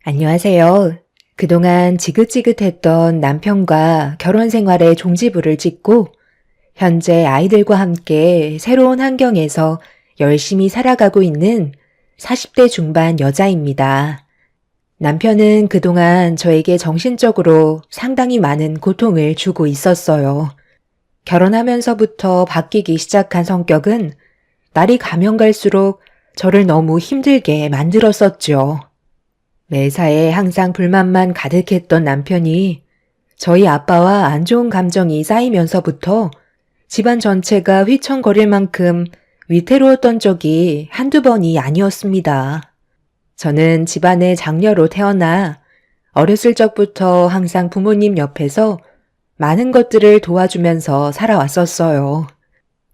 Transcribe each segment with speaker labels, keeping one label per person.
Speaker 1: 안녕하세요. 그동안 지긋지긋했던 남편과 결혼 생활의 종지부를 찍고 현재 아이들과 함께 새로운 환경에서 열심히 살아가고 있는 40대 중반 여자입니다. 남편은 그동안 저에게 정신적으로 상당히 많은 고통을 주고 있었어요. 결혼하면서부터 바뀌기 시작한 성격은 날이 가면 갈수록 저를 너무 힘들게 만들었었죠. 매사에 항상 불만만 가득했던 남편이 저희 아빠와 안 좋은 감정이 쌓이면서부터 집안 전체가 휘청거릴 만큼 위태로웠던 적이 한두 번이 아니었습니다. 저는 집안의 장녀로 태어나 어렸을 적부터 항상 부모님 옆에서 많은 것들을 도와주면서 살아왔었어요.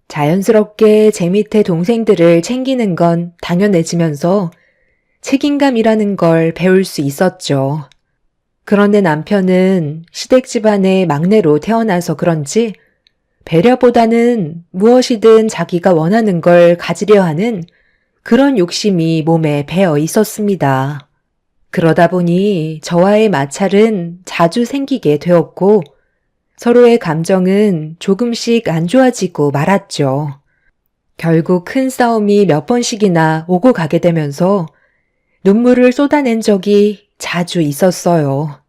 Speaker 1: 자연스럽게 제 밑에 동생들을 챙기는 건 당연해지면서 책임감이라는 걸 배울 수 있었죠. 그런데 남편은 시댁 집안의 막내로 태어나서 그런지 배려보다는 무엇이든 자기가 원하는 걸 가지려 하는 그런 욕심이 몸에 배어 있었습니다. 그러다 보니 저와의 마찰은 자주 생기게 되었고 서로의 감정은 조금씩 안 좋아지고 말았죠. 결국 큰 싸움이 몇 번씩이나 오고 가게 되면서 눈물을 쏟아낸 적이 자주 있었어요.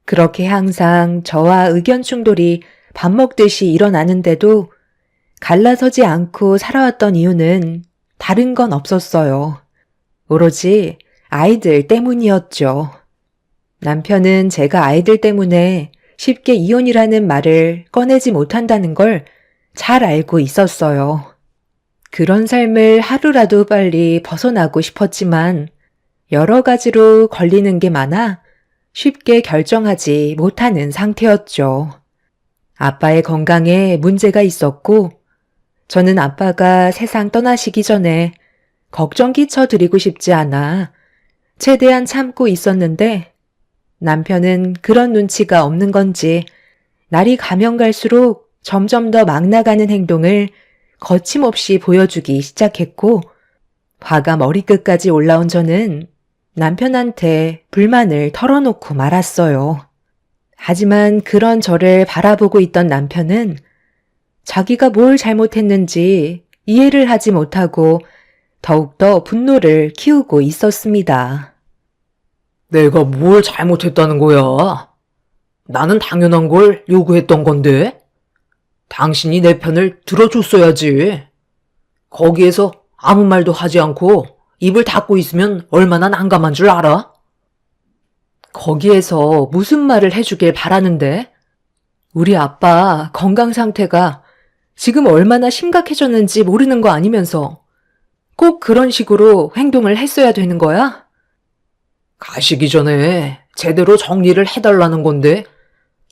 Speaker 1: 그렇게 항상 저와 의견 충돌이 밥 먹듯이 일어나는데도 갈라서지 않고 살아왔던 이유는 다른 건 없었어요. 오로지 아이들 때문이었죠. 남편은 제가 아이들 때문에 쉽게 이혼이라는 말을 꺼내지 못한다는 걸 잘 알고 있었어요. 그런 삶을 하루라도 빨리 벗어나고 싶었지만 여러 가지로 걸리는 게 많아 쉽게 결정하지 못하는 상태였죠. 아빠의 건강에 문제가 있었고 저는 아빠가 세상 떠나시기 전에 걱정 끼쳐드리고 싶지 않아 최대한 참고 있었는데 남편은 그런 눈치가 없는 건지 날이 가면 갈수록 점점 더 막 나가는 행동을 거침없이 보여주기 시작했고 화가 머리끝까지 올라온 저는 남편한테 불만을 털어놓고 말았어요. 하지만 그런 저를 바라보고 있던 남편은 자기가 뭘 잘못했는지 이해를 하지 못하고 더욱더 분노를 키우고 있었습니다.
Speaker 2: 내가 뭘 잘못했다는 거야? 나는 당연한 걸 요구했던 건데? 당신이 내 편을 들어줬어야지. 거기에서 아무 말도 하지 않고 입을 닫고 있으면 얼마나 난감한 줄 알아?
Speaker 1: 거기에서 무슨 말을 해주길 바라는데? 우리 아빠 건강 상태가 지금 얼마나 심각해졌는지 모르는 거 아니면서 꼭 그런 식으로 행동을 했어야 되는 거야?
Speaker 2: 가시기 전에 제대로 정리를 해달라는 건데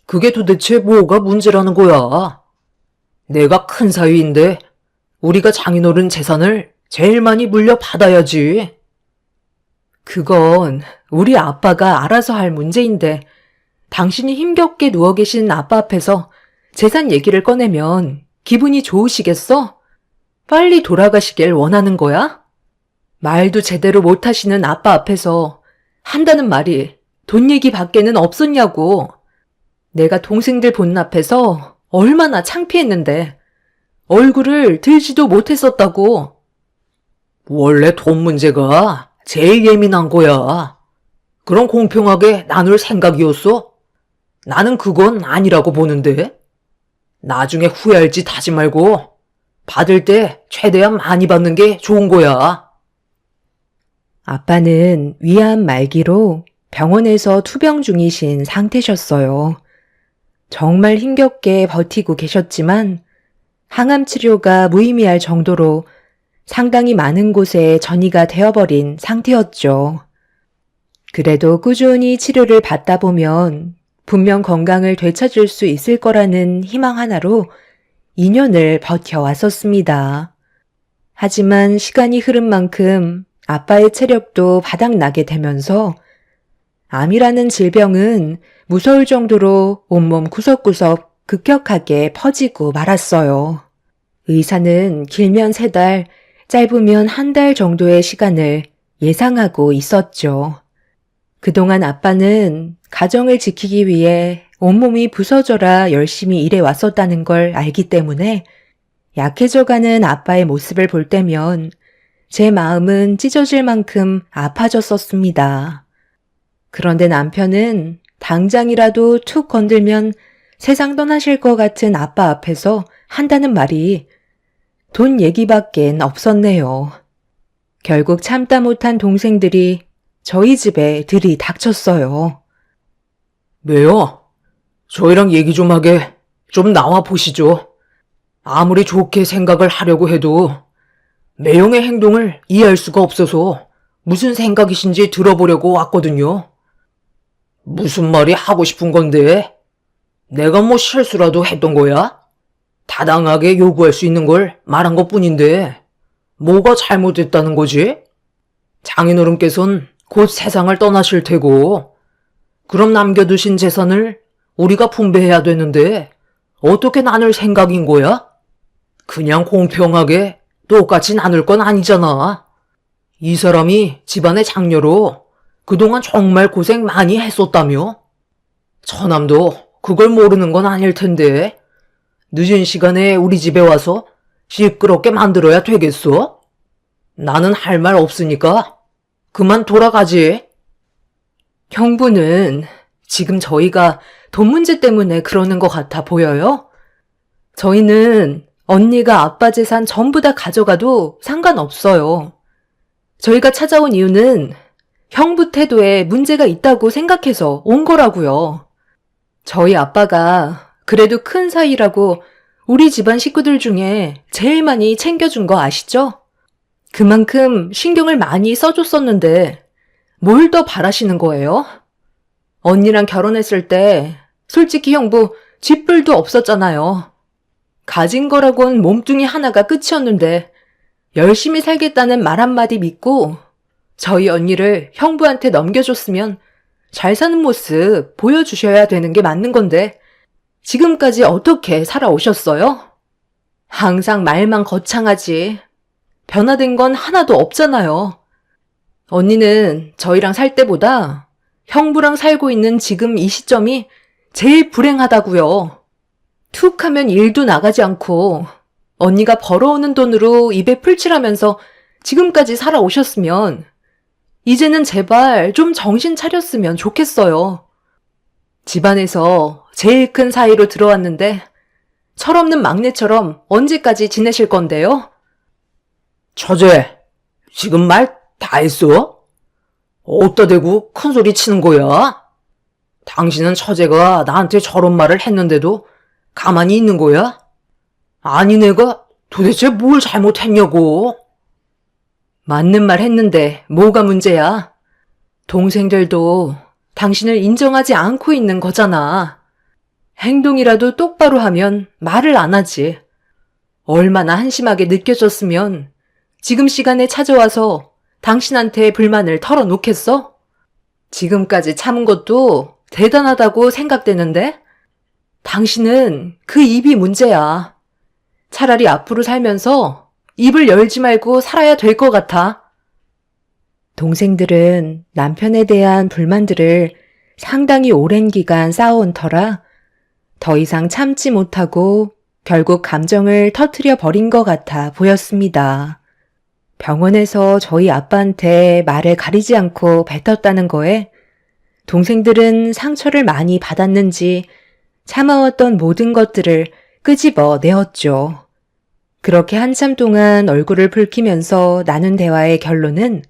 Speaker 2: 그게 도대체 뭐가 문제라는 거야? 내가 큰 사위인데 우리가 장인어른 재산을 제일 많이 물려받아야지.
Speaker 1: 그건 우리 아빠가 알아서 할 문제인데 당신이 힘겹게 누워 계신 아빠 앞에서 재산 얘기를 꺼내면 기분이 좋으시겠어? 빨리 돌아가시길 원하는 거야? 말도 제대로 못하시는 아빠 앞에서 한다는 말이 돈 얘기 밖에는 없었냐고. 내가 동생들 본 앞에서 얼마나 창피했는데 얼굴을 들지도 못했었다고.
Speaker 2: 원래 돈 문제가 제일 예민한 거야. 그럼 공평하게 나눌 생각이었어? 나는 그건 아니라고 보는데. 나중에 후회할 짓 하지 말고 받을 때 최대한 많이 받는 게 좋은 거야.
Speaker 1: 아빠는 위암 말기로 병원에서 투병 중이신 상태셨어요. 정말 힘겹게 버티고 계셨지만 항암 치료가 무의미할 정도로 상당히 많은 곳에 전이가 되어버린 상태였죠. 그래도 꾸준히 치료를 받다 보면 분명 건강을 되찾을 수 있을 거라는 희망 하나로 2년을 버텨왔었습니다. 하지만 시간이 흐른 만큼 아빠의 체력도 바닥나게 되면서 암이라는 질병은 무서울 정도로 온몸 구석구석 급격하게 퍼지고 말았어요. 의사는 길면 3달, 짧으면 1달 정도의 시간을 예상하고 있었죠. 그동안 아빠는 가정을 지키기 위해 온몸이 부서져라 열심히 일해왔었다는 걸 알기 때문에 약해져가는 아빠의 모습을 볼 때면 제 마음은 찢어질 만큼 아파졌었습니다. 그런데 남편은 당장이라도 툭 건들면 세상 떠나실 것 같은 아빠 앞에서 한다는 말이 돈 얘기밖엔 없었네요. 결국 참다 못한 동생들이 저희 집에 들이닥쳤어요.
Speaker 2: 왜요? 저희랑 얘기 좀 하게 좀 나와 보시죠. 아무리 좋게 생각을 하려고 해도 매형의 행동을 이해할 수가 없어서 무슨 생각이신지 들어보려고 왔거든요. 무슨 말이 하고 싶은 건데? 내가 뭐 실수라도 했던 거야? 타당하게 요구할 수 있는 걸 말한 것뿐인데 뭐가 잘못됐다는 거지? 장인어른께선 곧 세상을 떠나실 테고 그럼 남겨두신 재산을 우리가 분배해야 되는데 어떻게 나눌 생각인 거야? 그냥 공평하게 똑같이 나눌 건 아니잖아. 이 사람이 집안의 장녀로 그동안 정말 고생 많이 했었다며? 처남도 그걸 모르는 건 아닐 텐데 늦은 시간에 우리 집에 와서 시끄럽게 만들어야 되겠어? 나는 할 말 없으니까 그만 돌아가지.
Speaker 1: 형부는 지금 저희가 돈 문제 때문에 그러는 것 같아 보여요? 저희는 언니가 아빠 재산 전부 다 가져가도 상관없어요. 저희가 찾아온 이유는 형부 태도에 문제가 있다고 생각해서 온 거라고요. 저희 아빠가 그래도 큰 사이라고 우리 집안 식구들 중에 제일 많이 챙겨준 거 아시죠? 그만큼 신경을 많이 써줬었는데 뭘 더 바라시는 거예요? 언니랑 결혼했을 때 솔직히 형부 쥐뿔도 없었잖아요. 가진 거라곤 몸뚱이 하나가 끝이었는데 열심히 살겠다는 말 한마디 믿고 저희 언니를 형부한테 넘겨줬으면 잘 사는 모습 보여주셔야 되는 게 맞는 건데 지금까지 어떻게 살아오셨어요? 항상 말만 거창하지 변화된 건 하나도 없잖아요. 언니는 저희랑 살 때보다 형부랑 살고 있는 지금 이 시점이 제일 불행하다고요. 툭 하면 일도 나가지 않고 언니가 벌어오는 돈으로 입에 풀칠하면서 지금까지 살아오셨으면 이제는 제발 좀 정신 차렸으면 좋겠어요. 집안에서 제일 큰 사이로 들어왔는데 철없는 막내처럼 언제까지 지내실 건데요?
Speaker 2: 처제, 지금 말 다 했어? 어디다 대고 큰 소리 치는 거야? 당신은 처제가 나한테 저런 말을 했는데도 가만히 있는 거야? 아니 내가 도대체 뭘 잘못했냐고?
Speaker 1: 맞는 말 했는데 뭐가 문제야? 동생들도 당신을 인정하지 않고 있는 거잖아. 행동이라도 똑바로 하면 말을 안 하지. 얼마나 한심하게 느껴졌으면 지금 시간에 찾아와서 당신한테 불만을 털어놓겠어? 지금까지 참은 것도 대단하다고 생각되는데? 당신은 그 입이 문제야. 차라리 앞으로 살면서 입을 열지 말고 살아야 될 것 같아. 동생들은 남편에 대한 불만들을 상당히 오랜 기간 쌓아온 터라 더 이상 참지 못하고 결국 감정을 터뜨려 버린 것 같아 보였습니다. 병원에서 저희 아빠한테 말을 가리지 않고 뱉었다는 거에 동생들은 상처를 많이 받았는지 참아왔던 모든 것들을 끄집어 내었죠. 그렇게 한참 동안 얼굴을 붉히면서 나눈 대화의 결론은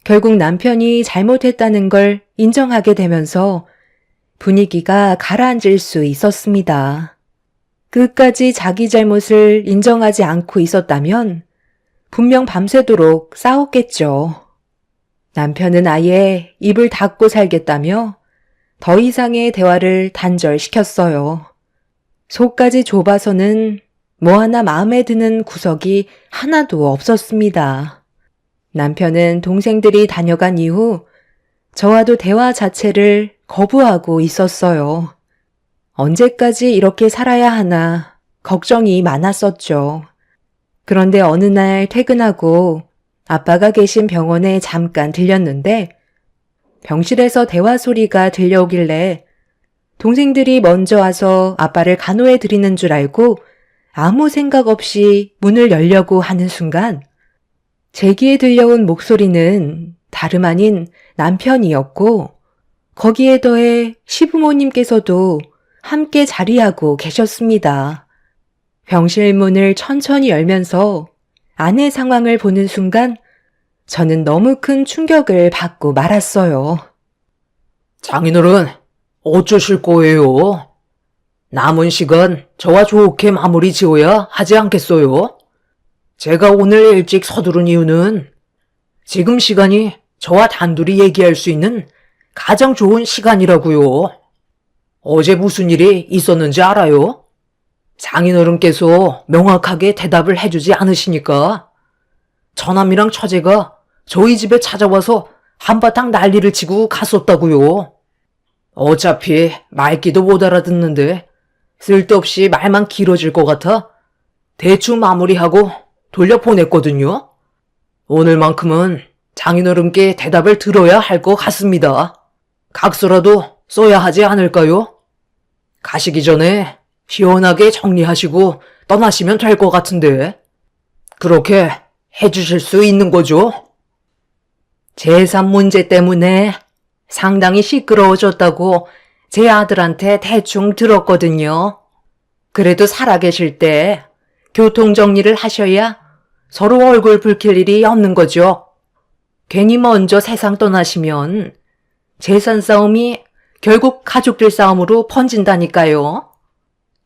Speaker 1: 결국 남편이 잘못했다는 걸 인정하게 되면서 분위기가 가라앉을 수 있었습니다. 끝까지 자기 잘못을 인정하지 않고 있었다면 분명 밤새도록 싸웠겠죠. 남편은 아예 입을 닫고 살겠다며 더 이상의 대화를 단절시켰어요. 속까지 좁아서는 뭐 하나 마음에 드는 구석이 하나도 없었습니다. 남편은 동생들이 다녀간 이후 저와도 대화 자체를 거부하고 있었어요. 언제까지 이렇게 살아야 하나 걱정이 많았었죠. 그런데 어느 날 퇴근하고 아빠가 계신 병원에 잠깐 들렸는데 병실에서 대화 소리가 들려오길래 동생들이 먼저 와서 아빠를 간호해 드리는 줄 알고 아무 생각 없이 문을 열려고 하는 순간 제 귀에 들려온 목소리는 다름 아닌 남편이었고 거기에 더해 시부모님께서도 함께 자리하고 계셨습니다. 병실 문을 천천히 열면서 아내 상황을 보는 순간 저는 너무 큰 충격을 받고 말았어요.
Speaker 2: 장인어른, 어쩌실 거예요? 남은 시간 저와 좋게 마무리 지어야 하지 않겠어요? 제가 오늘 일찍 서두른 이유는 지금 시간이 저와 단둘이 얘기할 수 있는 가장 좋은 시간이라고요. 어제 무슨 일이 있었는지 알아요? 장인어른께서 명확하게 대답을 해주지 않으시니까 처남이랑 처제가 저희 집에 찾아와서 한바탕 난리를 치고 갔었다고요. 어차피 말귀도 못 알아듣는데 쓸데없이 말만 길어질 것 같아 대충 마무리하고 돌려보냈거든요. 오늘만큼은 장인어른께 대답을 들어야 할 것 같습니다. 각서라도 써야 하지 않을까요? 가시기 전에 시원하게 정리하시고 떠나시면 될 것 같은데 그렇게 해주실 수 있는 거죠?
Speaker 1: 재산 문제 때문에 상당히 시끄러워졌다고 제 아들한테 대충 들었거든요. 그래도 살아계실 때 교통정리를 하셔야 서로 얼굴 붉힐 일이 없는 거죠. 괜히 먼저 세상 떠나시면 재산 싸움이 결국 가족들 싸움으로 번진다니까요.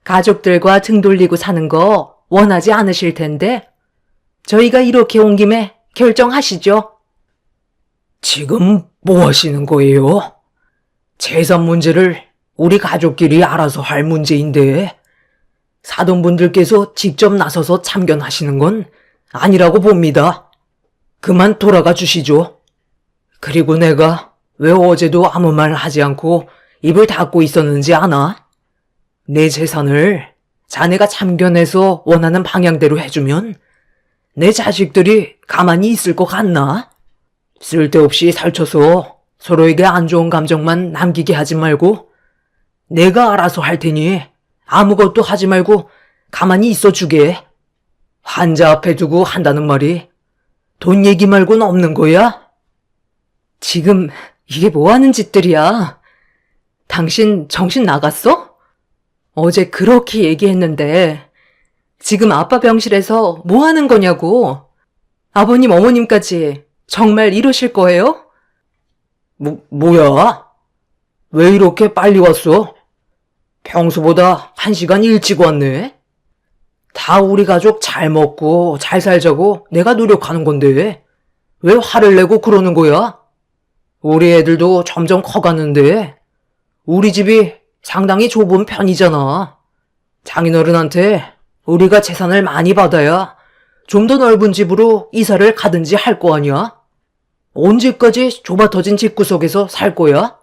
Speaker 1: 가족들과 등 돌리고 사는 거 원하지 않으실 텐데 저희가 이렇게 온 김에 결정하시죠.
Speaker 2: 지금 뭐 하시는 거예요? 재산 문제를 우리 가족끼리 알아서 할 문제인데 사돈분들께서 직접 나서서 참견하시는 건 아니라고 봅니다. 그만 돌아가 주시죠. 그리고 내가 왜 어제도 아무 말 하지 않고 입을 닫고 있었는지 아나? 내 재산을 자네가 참견해서 원하는 방향대로 해주면 내 자식들이 가만히 있을 것 같나? 쓸데없이 살쳐서 서로에게 안 좋은 감정만 남기게 하지 말고 내가 알아서 할 테니 아무것도 하지 말고 가만히 있어 주게. 환자 앞에 두고 한다는 말이 돈 얘기 말고는 없는 거야?
Speaker 1: 지금 이게 뭐 하는 짓들이야? 당신 정신 나갔어? 어제 그렇게 얘기했는데 지금 아빠 병실에서 뭐 하는 거냐고. 아버님 어머님까지 정말 이러실 거예요?
Speaker 2: 뭐야? 왜 이렇게 빨리 왔어? 평소보다 1시간 일찍 왔네? 다 우리 가족 잘 먹고 잘 살자고 내가 노력하는 건데 왜 화를 내고 그러는 거야? 우리 애들도 점점 커가는데 우리 집이 상당히 좁은 편이잖아. 장인어른한테 우리가 재산을 많이 받아야 좀 더 넓은 집으로 이사를 가든지 할 거 아니야? 언제까지 좁아터진 집구석에서 살 거야?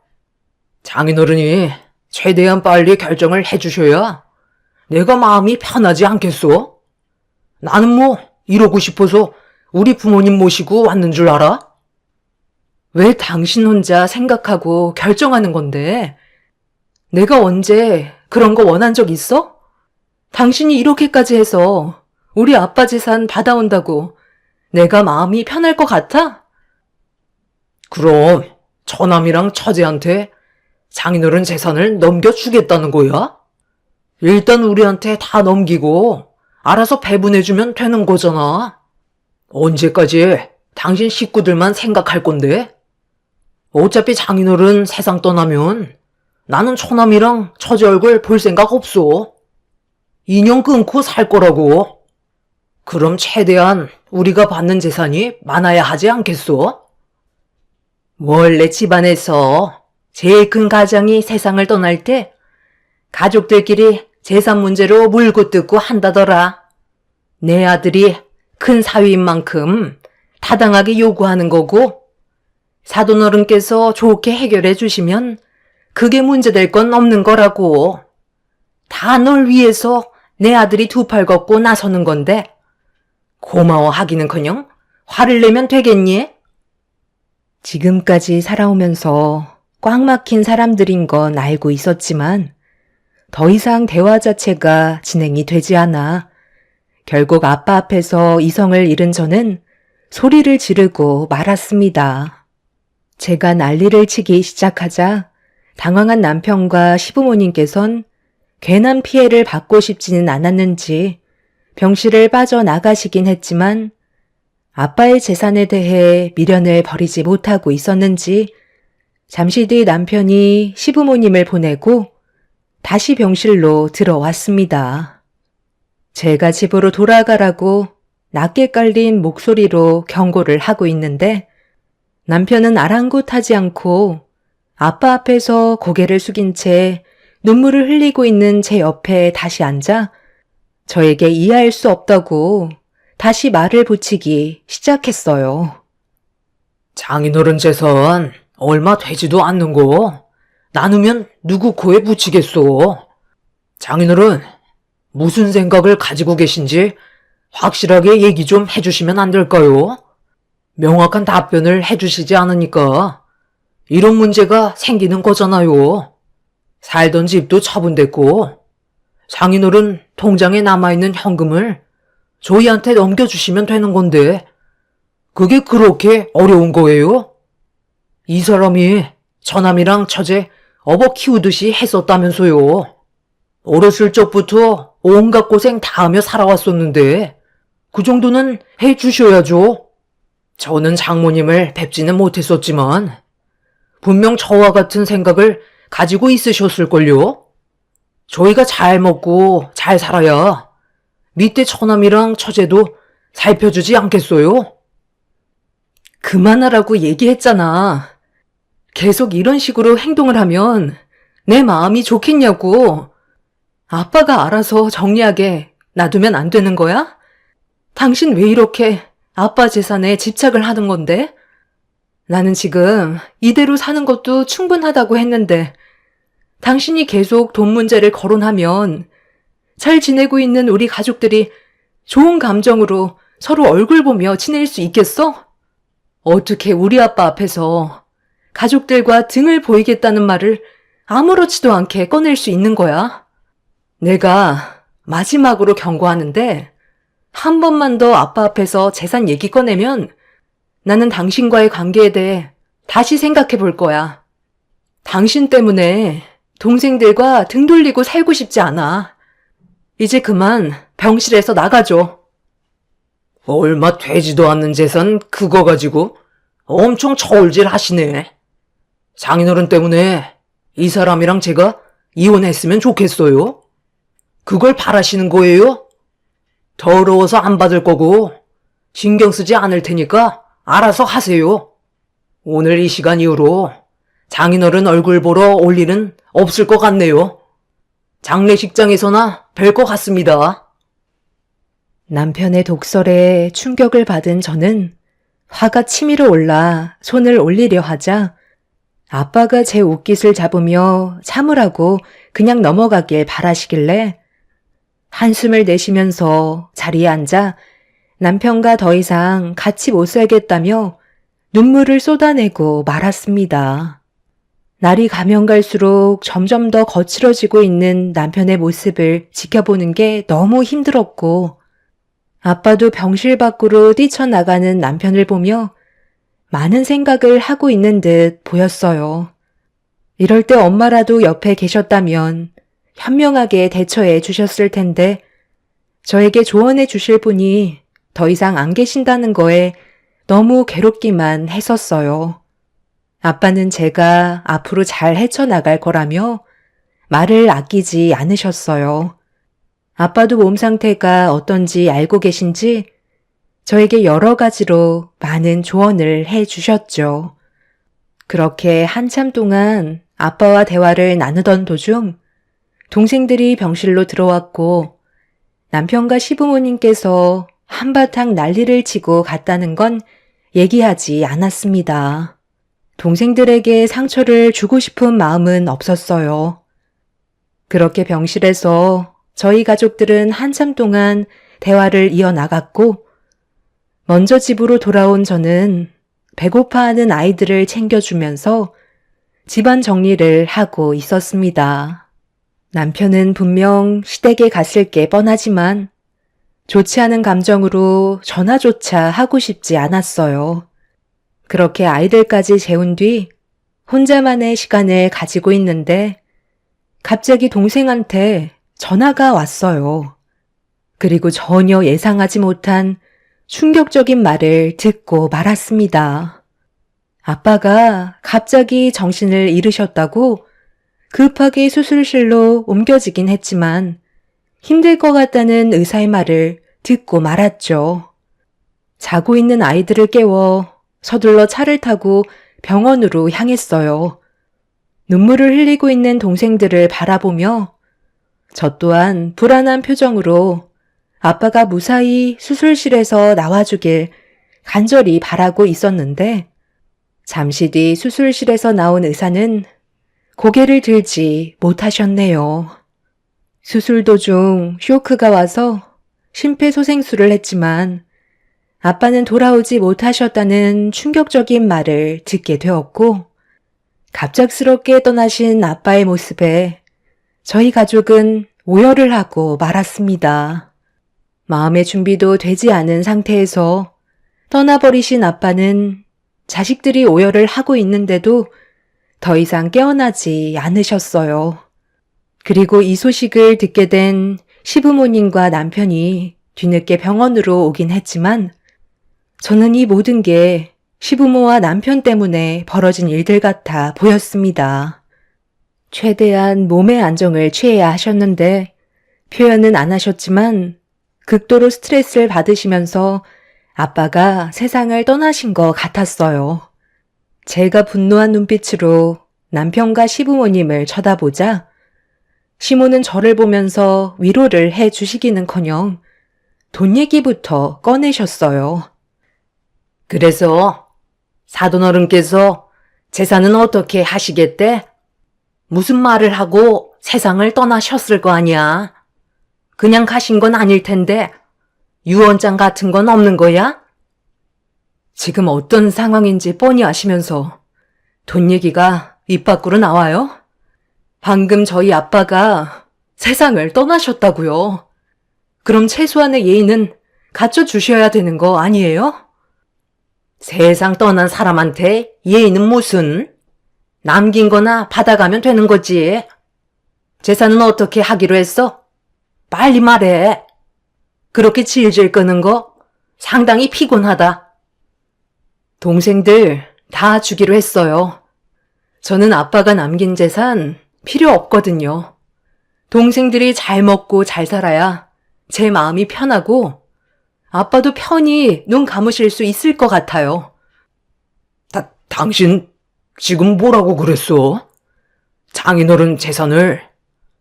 Speaker 2: 장인어른이 최대한 빨리 결정을 해주셔야 내가 마음이 편하지 않겠어? 나는 뭐 이러고 싶어서 우리 부모님 모시고 왔는 줄 알아?
Speaker 1: 왜 당신 혼자 생각하고 결정하는 건데? 내가 언제 그런 거 원한 적 있어? 당신이 이렇게까지 해서 우리 아빠 재산 받아온다고 내가 마음이 편할 것 같아?
Speaker 2: 그럼 처남이랑 처제한테 장인어른 재산을 넘겨주겠다는 거야? 일단 우리한테 다 넘기고 알아서 배분해주면 되는 거잖아. 언제까지 당신 식구들만 생각할 건데? 어차피 장인어른 세상 떠나면 나는 처남이랑 처제 얼굴 볼 생각 없어. 인연 끊고 살 거라고. 그럼 최대한 우리가 받는 재산이 많아야 하지 않겠어?
Speaker 1: 원래 집안에서 제일 큰 가장이 세상을 떠날 때 가족들끼리 재산 문제로 물고 뜯고 한다더라. 내 아들이 큰 사위인 만큼 타당하게 요구하는 거고 사돈어른께서 좋게 해결해 주시면 그게 문제될 건 없는 거라고. 다 널 위해서 내 아들이 두 팔 걷고 나서는 건데 고마워하기는커녕 화를 내면 되겠니? 지금까지 살아오면서 꽉 막힌 사람들인 건 알고 있었지만 더 이상 대화 자체가 진행이 되지 않아 결국 아빠 앞에서 이성을 잃은 저는 소리를 지르고 말았습니다. 제가 난리를 치기 시작하자 당황한 남편과 시부모님께선 괜한 피해를 받고 싶지는 않았는지 병실을 빠져나가시긴 했지만 아빠의 재산에 대해 미련을 버리지 못하고 있었는지 잠시 뒤 남편이 시부모님을 보내고 다시 병실로 들어왔습니다. 제가 집으로 돌아가라고 낮게 깔린 목소리로 경고를 하고 있는데 남편은 아랑곳하지 않고 아빠 앞에서 고개를 숙인 채 눈물을 흘리고 있는 제 옆에 다시 앉아 저에게 이해할 수 없다고 다시 말을 붙이기 시작했어요.
Speaker 2: 장인어른 재산 얼마 되지도 않는 거 나누면 누구 코에 붙이겠소. 장인어른 무슨 생각을 가지고 계신지 확실하게 얘기 좀 해주시면 안 될까요? 명확한 답변을 해주시지 않으니까 이런 문제가 생기는 거잖아요. 살던 집도 처분됐고 장인어른 통장에 남아있는 현금을 저희한테 넘겨주시면 되는 건데 그게 그렇게 어려운 거예요? 이 사람이 처남이랑 처제 업어 키우듯이 했었다면서요. 어렸을 적부터 온갖 고생 다 하며 살아왔었는데 그 정도는 해주셔야죠. 저는 장모님을 뵙지는 못했었지만 분명 저와 같은 생각을 가지고 있으셨을걸요. 저희가 잘 먹고 잘 살아야 밑에 처남이랑 처제도 살펴주지 않겠어요?
Speaker 1: 그만하라고 얘기했잖아. 계속 이런 식으로 행동을 하면 내 마음이 좋겠냐고. 아빠가 알아서 정리하게 놔두면 안 되는 거야? 당신 왜 이렇게 아빠 재산에 집착을 하는 건데? 나는 지금 이대로 사는 것도 충분하다고 했는데 당신이 계속 돈 문제를 거론하면 잘 지내고 있는 우리 가족들이 좋은 감정으로 서로 얼굴 보며 지낼 수 있겠어? 어떻게 우리 아빠 앞에서 가족들과 등을 보이겠다는 말을 아무렇지도 않게 꺼낼 수 있는 거야? 내가 마지막으로 경고하는데 한 번만 더 아빠 앞에서 재산 얘기 꺼내면 나는 당신과의 관계에 대해 다시 생각해 볼 거야. 당신 때문에 동생들과 등 돌리고 살고 싶지 않아. 이제 그만 병실에서 나가줘.
Speaker 2: 얼마 되지도 않는 재산 그거 가지고 엄청 저울질 하시네. 장인어른 때문에 이 사람이랑 제가 이혼했으면 좋겠어요? 그걸 바라시는 거예요? 더러워서 안 받을 거고 신경 쓰지 않을 테니까 알아서 하세요. 오늘 이 시간 이후로 장인어른 얼굴 보러 올 일은 없을 것 같네요. 장례식장에서나 뵐 것 같습니다.
Speaker 1: 남편의 독설에 충격을 받은 저는 화가 치밀어 올라 손을 올리려 하자 아빠가 제 옷깃을 잡으며 참으라고 그냥 넘어가길 바라시길래 한숨을 내쉬면서 자리에 앉아 남편과 더 이상 같이 못 살겠다며 눈물을 쏟아내고 말았습니다. 날이 가면 갈수록 점점 더 거칠어지고 있는 남편의 모습을 지켜보는 게 너무 힘들었고 아빠도 병실 밖으로 뛰쳐나가는 남편을 보며 많은 생각을 하고 있는 듯 보였어요. 이럴 때 엄마라도 옆에 계셨다면 현명하게 대처해 주셨을 텐데 저에게 조언해 주실 분이 더 이상 안 계신다는 거에 너무 괴롭기만 했었어요. 아빠는 제가 앞으로 잘 헤쳐나갈 거라며 말을 아끼지 않으셨어요. 아빠도 몸 상태가 어떤지 알고 계신지 저에게 여러 가지로 많은 조언을 해 주셨죠. 그렇게 한참 동안 아빠와 대화를 나누던 도중 동생들이 병실로 들어왔고 남편과 시부모님께서 한바탕 난리를 치고 갔다는 건 얘기하지 않았습니다. 동생들에게 상처를 주고 싶은 마음은 없었어요. 그렇게 병실에서 저희 가족들은 한참 동안 대화를 이어나갔고 먼저 집으로 돌아온 저는 배고파하는 아이들을 챙겨주면서 집안 정리를 하고 있었습니다. 남편은 분명 시댁에 갔을 게 뻔하지만 좋지 않은 감정으로 전화조차 하고 싶지 않았어요. 그렇게 아이들까지 재운 뒤 혼자만의 시간을 가지고 있는데 갑자기 동생한테 전화가 왔어요. 그리고 전혀 예상하지 못한 충격적인 말을 듣고 말았습니다. 아빠가 갑자기 정신을 잃으셨다고 급하게 수술실로 옮겨지긴 했지만 힘들 것 같다는 의사의 말을 듣고 말았죠. 자고 있는 아이들을 깨워 서둘러 차를 타고 병원으로 향했어요. 눈물을 흘리고 있는 동생들을 바라보며 저 또한 불안한 표정으로 아빠가 무사히 수술실에서 나와주길 간절히 바라고 있었는데 잠시 뒤 수술실에서 나온 의사는 고개를 들지 못하셨네요. 수술 도중 쇼크가 와서 심폐소생술을 했지만 아빠는 돌아오지 못하셨다는 충격적인 말을 듣게 되었고 갑작스럽게 떠나신 아빠의 모습에 저희 가족은 오열을 하고 말았습니다. 마음의 준비도 되지 않은 상태에서 떠나버리신 아빠는 자식들이 오열을 하고 있는데도 더 이상 깨어나지 않으셨어요. 그리고 이 소식을 듣게 된 시부모님과 남편이 뒤늦게 병원으로 오긴 했지만 저는 이 모든 게 시부모와 남편 때문에 벌어진 일들 같아 보였습니다. 최대한 몸의 안정을 취해야 하셨는데 표현은 안 하셨지만 극도로 스트레스를 받으시면서 아빠가 세상을 떠나신 것 같았어요. 제가 분노한 눈빛으로 남편과 시부모님을 쳐다보자 시모는 저를 보면서 위로를 해 주시기는커녕 돈 얘기부터 꺼내셨어요.
Speaker 2: 그래서 사돈어른께서 재산은 어떻게 하시겠대? 무슨 말을 하고 세상을 떠나셨을 거 아니야? 그냥 가신 건 아닐 텐데 유언장 같은 건 없는 거야? 지금 어떤 상황인지 뻔히 아시면서 돈 얘기가 입 밖으로 나와요? 방금 저희 아빠가 세상을 떠나셨다고요. 그럼 최소한의 예의는 갖춰주셔야 되는 거 아니에요? 세상 떠난 사람한테 예의는 무슨? 남긴 거나 받아가면 되는 거지. 재산은 어떻게 하기로 했어? 빨리 말해. 그렇게 질질 끄는 거 상당히 피곤하다. 동생들 다 주기로 했어요. 저는 아빠가 남긴 재산 필요 없거든요. 동생들이 잘 먹고 잘 살아야 제 마음이 편하고 아빠도 편히 눈 감으실 수 있을 것 같아요. 당신 지금 뭐라고 그랬어? 장인어른 재산을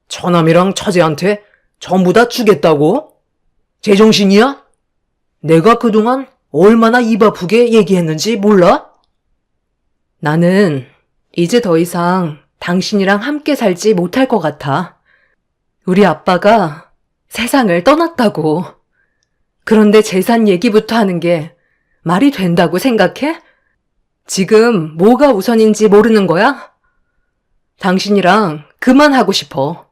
Speaker 2: 처남이랑 처제한테 전부 다 주겠다고? 제정신이야? 내가 그동안 얼마나 입 아프게 얘기했는지 몰라? 나는 이제 더 이상 당신이랑 함께 살지 못할 것 같아. 우리 아빠가 세상을 떠났다고. 그런데 재산 얘기부터 하는 게 말이 된다고 생각해? 지금 뭐가 우선인지 모르는 거야? 당신이랑 그만하고 싶어.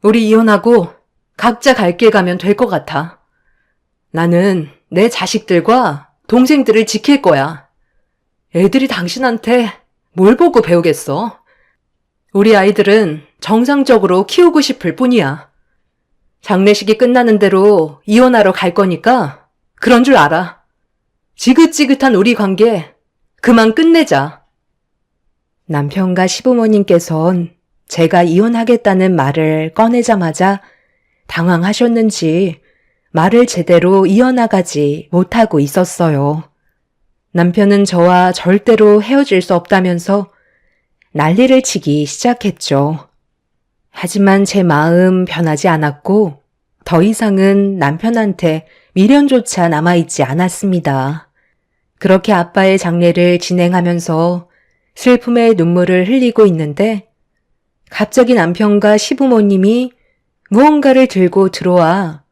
Speaker 2: 우리 이혼하고 각자 갈 길 가면 될 것 같아. 나는 내 자식들과 동생들을 지킬 거야. 애들이 당신한테 뭘 보고 배우겠어? 우리 아이들은 정상적으로 키우고 싶을 뿐이야. 장례식이 끝나는 대로 이혼하러 갈 거니까 그런 줄 알아. 지긋지긋한 우리 관계 그만 끝내자. 남편과 시부모님께선 제가 이혼하겠다는 말을 꺼내자마자 당황하셨는지 말을 제대로 이어나가지 못하고 있었어요. 남편은 저와 절대로 헤어질 수 없다면서 난리를 치기 시작했죠. 하지만 제 마음 변하지 않았고 더 이상은 남편한테 미련조차 남아있지 않았습니다. 그렇게 아빠의 장례를 진행하면서 슬픔의 눈물을 흘리고 있는데 갑자기 남편과 시부모님이 무언가를 들고 들어와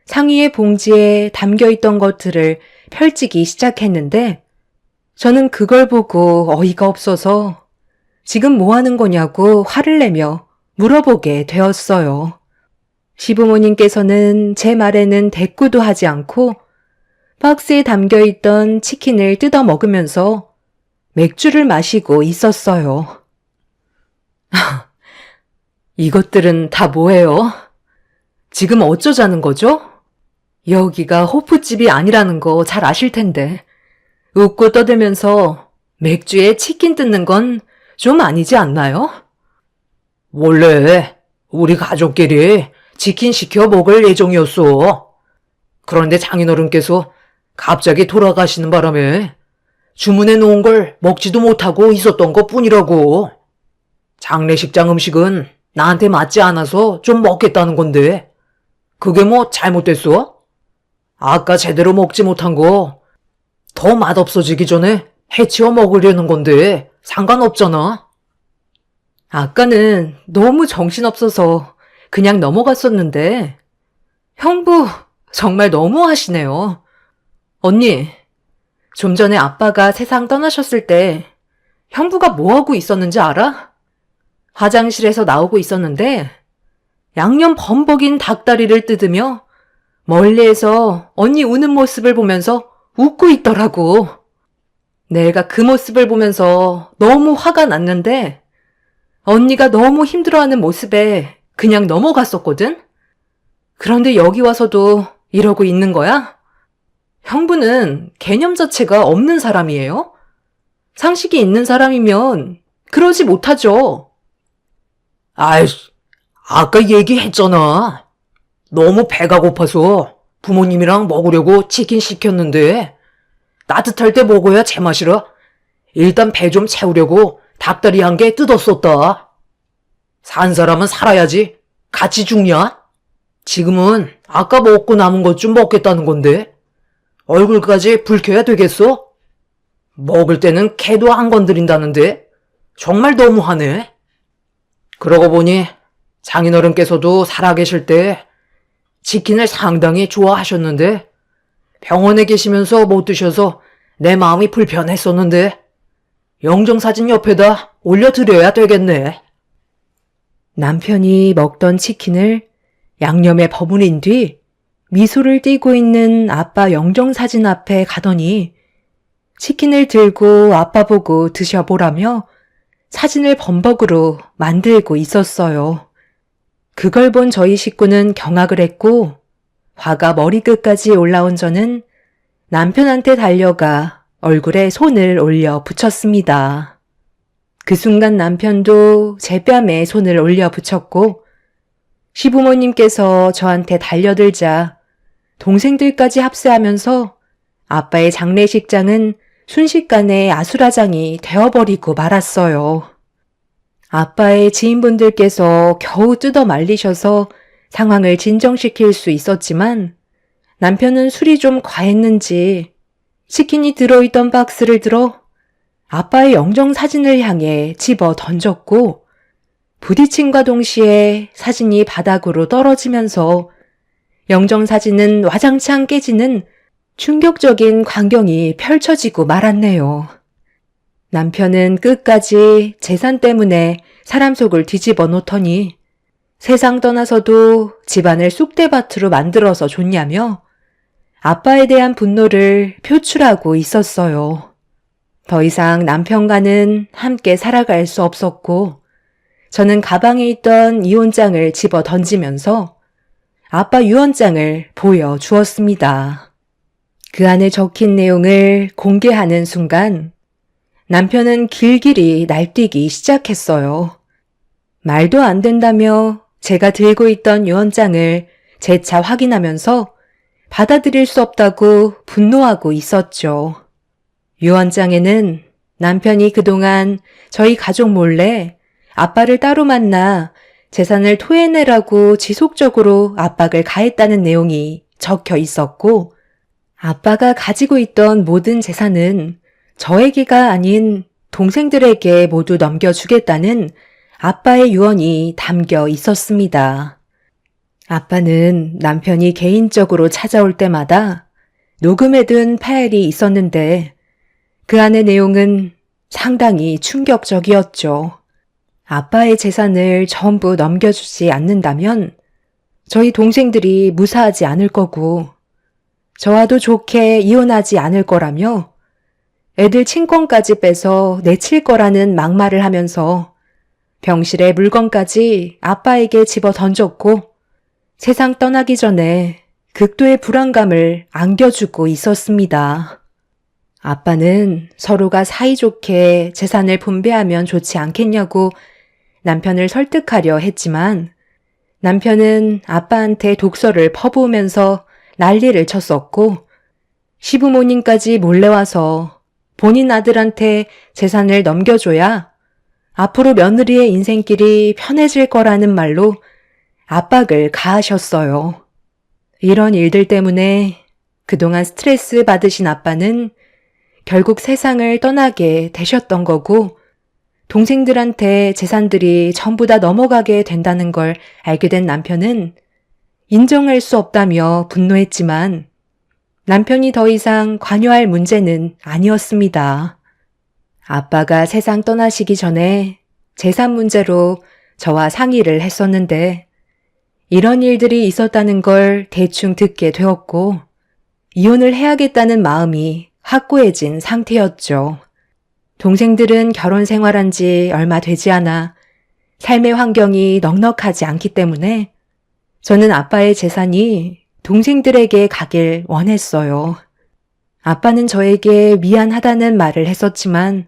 Speaker 2: 상의의 봉지에 담겨있던 것들을 펼치기 시작했는데
Speaker 1: 저는 그걸 보고 어이가 없어서 지금 뭐 하는 거냐고 화를 내며 물어보게 되었어요. 시부모님께서는 제 말에는 대꾸도 하지 않고 박스에 담겨있던 치킨을 뜯어 먹으면서 맥주를 마시고 있었어요. 이것들은 다 뭐예요? 지금 어쩌자는 거죠? 여기가 호프집이 아니라는 거 잘 아실 텐데 웃고 떠들면서 맥주에 치킨 뜯는 건 좀 아니지 않나요?
Speaker 2: 원래 우리 가족끼리 치킨 시켜 먹을 예정이었어. 그런데 장인어른께서 갑자기 돌아가시는 바람에 주문해 놓은 걸 먹지도 못하고 있었던 것 뿐이라고. 장례식장 음식은 나한테 맞지 않아서 좀 먹겠다는 건데 그게 뭐 잘못됐어? 아까 제대로 먹지 못한 거 더 맛없어지기 전에 해치워 먹으려는 건데 상관없잖아.
Speaker 1: 아까는 너무 정신없어서 그냥 넘어갔었는데 형부 정말 너무하시네요. 언니, 좀 전에 아빠가 세상 떠나셨을 때 형부가 뭐하고 있었는지 알아? 화장실에서 나오고 있었는데 양념 범벅인 닭다리를 뜯으며 멀리에서 언니 우는 모습을 보면서 웃고 있더라고. 내가 그 모습을 보면서 너무 화가 났는데 언니가 너무 힘들어하는 모습에 그냥 넘어갔었거든? 그런데 여기 와서도 이러고 있는 거야? 형부는 개념 자체가 없는 사람이에요? 상식이 있는 사람이면 그러지 못하죠.
Speaker 2: 아이, 아까 얘기했잖아. 너무 배가 고파서 부모님이랑 먹으려고 치킨 시켰는데 따뜻할 때 먹어야 제맛이라 일단 배 좀 채우려고 닭다리 한 개 뜯었었다. 산 사람은 살아야지 같이 죽냐? 지금은 아까 먹고 남은 것 좀 먹겠다는 건데 얼굴까지 붉혀야 되겠어? 먹을 때는 개도 안 건드린다는데 정말 너무하네. 그러고 보니 장인어른께서도 살아계실 때 치킨을 상당히 좋아하셨는데 병원에 계시면서 못 드셔서 내 마음이 불편했었는데 영정사진 옆에다 올려드려야 되겠네.
Speaker 1: 남편이 먹던 치킨을 양념에 버무린 뒤 미소를 띠고 있는 아빠 영정사진 앞에 가더니 치킨을 들고 아빠 보고 드셔보라며 사진을 범벅으로 만들고 있었어요. 그걸 본 저희 식구는 경악을 했고 화가 머리끝까지 올라온 저는 남편한테 달려가 얼굴에 손을 올려 붙였습니다. 그 순간 남편도 제 뺨에 손을 올려 붙였고 시부모님께서 저한테 달려들자 동생들까지 합세하면서 아빠의 장례식장은 순식간에 아수라장이 되어버리고 말았어요. 아빠의 지인분들께서 겨우 뜯어 말리셔서 상황을 진정시킬 수 있었지만 남편은 술이 좀 과했는지 치킨이 들어있던 박스를 들어 아빠의 영정사진을 향해 집어 던졌고 부딪힘과 동시에 사진이 바닥으로 떨어지면서 영정사진은 와장창 깨지는 충격적인 광경이 펼쳐지고 말았네요. 남편은 끝까지 재산 때문에 사람 속을 뒤집어 놓더니 세상 떠나서도 집안을 쑥대밭으로 만들어서 줬냐며 아빠에 대한 분노를 표출하고 있었어요. 더 이상 남편과는 함께 살아갈 수 없었고 저는 가방에 있던 이혼장을 집어 던지면서 아빠 유언장을 보여주었습니다. 그 안에 적힌 내용을 공개하는 순간 남편은 길길이 날뛰기 시작했어요. 말도 안 된다며 제가 들고 있던 유언장을 재차 확인하면서 받아들일 수 없다고 분노하고 있었죠. 유언장에는 남편이 그동안 저희 가족 몰래 아빠를 따로 만나 재산을 토해내라고 지속적으로 압박을 가했다는 내용이 적혀 있었고 아빠가 가지고 있던 모든 재산은 저에게가 아닌 동생들에게 모두 넘겨주겠다는 아빠의 유언이 담겨 있었습니다. 아빠는 남편이 개인적으로 찾아올 때마다 녹음해둔 파일이 있었는데 그 안의 내용은 상당히 충격적이었죠. 아빠의 재산을 전부 넘겨주지 않는다면 저희 동생들이 무사하지 않을 거고 저와도 좋게 이혼하지 않을 거라며 애들 친권까지 빼서 내칠 거라는 막말을 하면서 병실에 물건까지 아빠에게 집어 던졌고 세상 떠나기 전에 극도의 불안감을 안겨주고 있었습니다. 아빠는 서로가 사이좋게 재산을 분배하면 좋지 않겠냐고 남편을 설득하려 했지만 남편은 아빠한테 독서를 퍼부으면서 난리를 쳤었고 시부모님까지 몰래 와서 본인 아들한테 재산을 넘겨줘야 앞으로 며느리의 인생길이 편해질 거라는 말로 압박을 가하셨어요. 이런 일들 때문에 그동안 스트레스 받으신 아빠는 결국 세상을 떠나게 되셨던 거고 동생들한테 재산들이 전부 다 넘어가게 된다는 걸 알게 된 남편은 인정할 수 없다며 분노했지만 남편이 더 이상 관여할 문제는 아니었습니다. 아빠가 세상 떠나시기 전에 재산 문제로 저와 상의를 했었는데 이런 일들이 있었다는 걸 대충 듣게 되었고 이혼을 해야겠다는 마음이 확고해진 상태였죠. 동생들은 결혼 생활한 지 얼마 되지 않아 삶의 환경이 넉넉하지 않기 때문에 저는 아빠의 재산이 동생들에게 가길 원했어요. 아빠는 저에게 미안하다는 말을 했었지만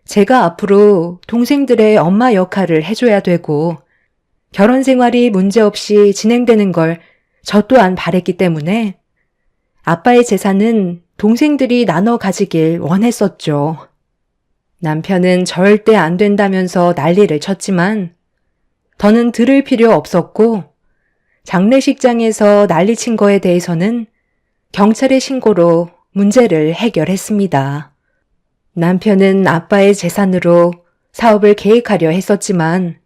Speaker 1: 제가 앞으로 동생들의 엄마 역할을 해줘야 되고 결혼 생활이 문제없이 진행되는 걸 저 또한 바랬기 때문에 아빠의 재산은 동생들이 나눠 가지길 원했었죠. 남편은 절대 안 된다면서 난리를 쳤지만 더는 들을 필요 없었고 장례식장에서 난리친 거에 대해서는 경찰에 신고로 문제를 해결했습니다. 남편은 아빠의 재산으로 사업을 계획하려 했었지만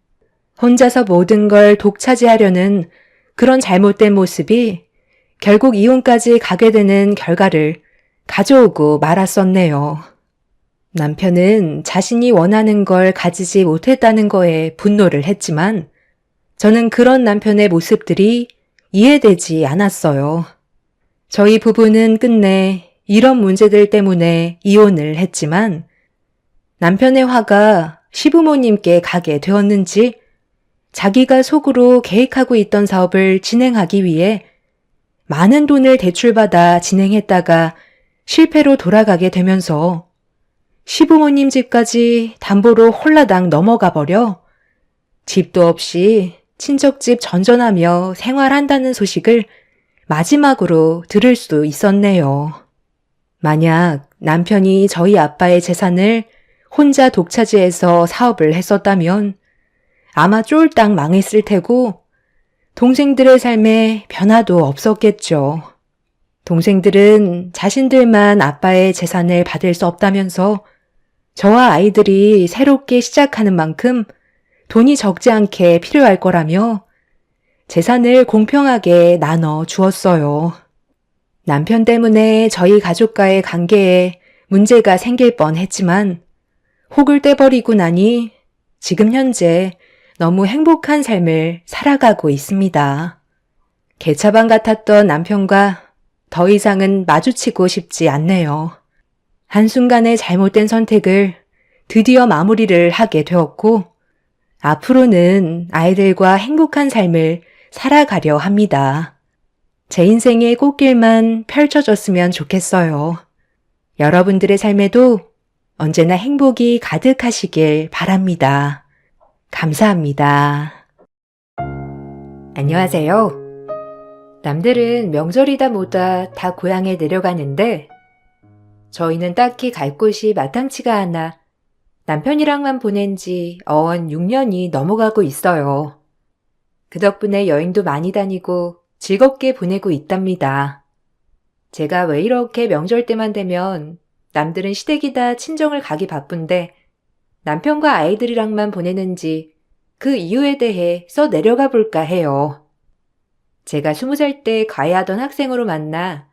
Speaker 1: 혼자서 모든 걸 독차지하려는 그런 잘못된 모습이 결국 이혼까지 가게 되는 결과를 가져오고 말았었네요. 남편은 자신이 원하는 걸 가지지 못했다는 거에 분노를 했지만 저는 그런 남편의 모습들이 이해되지 않았어요. 저희 부부는 끝내 이런 문제들 때문에 이혼을 했지만 남편의 화가 시부모님께 가게 되었는지 자기가 속으로 계획하고 있던 사업을 진행하기 위해 많은 돈을 대출받아 진행했다가 실패로 돌아가게 되면서 시부모님 집까지 담보로 홀라당 넘어가 버려 집도 없이 친척집 전전하며 생활한다는 소식을 마지막으로 들을 수 있었네요. 만약 남편이 저희 아빠의 재산을 혼자 독차지해서 사업을 했었다면 아마 쫄딱 망했을 테고 동생들의 삶에 변화도 없었겠죠. 동생들은 자신들만 아빠의 재산을 받을 수 없다면서 저와 아이들이 새롭게 시작하는 만큼 돈이 적지 않게 필요할 거라며 재산을 공평하게 나눠 주었어요. 남편 때문에 저희 가족과의 관계에 문제가 생길 뻔했지만 혹을 떼버리고 나니 지금 현재 너무 행복한 삶을 살아가고 있습니다. 개차반 같았던 남편과 더 이상은 마주치고 싶지 않네요. 한순간의 잘못된 선택을 드디어 마무리를 하게 되었고 앞으로는 아이들과 행복한 삶을 살아가려 합니다. 제 인생의 꽃길만 펼쳐졌으면 좋겠어요. 여러분들의 삶에도 언제나 행복이 가득하시길 바랍니다. 감사합니다. 안녕하세요. 남들은 명절이다 뭐다 다 고향에 내려가는데 저희는 딱히 갈 곳이 마땅치가 않아 남편이랑만 보낸 지 어언 6년이 넘어가고 있어요. 그 덕분에 여행도 많이 다니고 즐겁게 보내고 있답니다. 제가 왜 이렇게 명절 때만 되면 남들은 시댁이다 친정을 가기 바쁜데 남편과 아이들이랑만 보내는지 그 이유에 대해 써 내려가 볼까 해요. 제가 20살 때 과외하던 학생으로 만나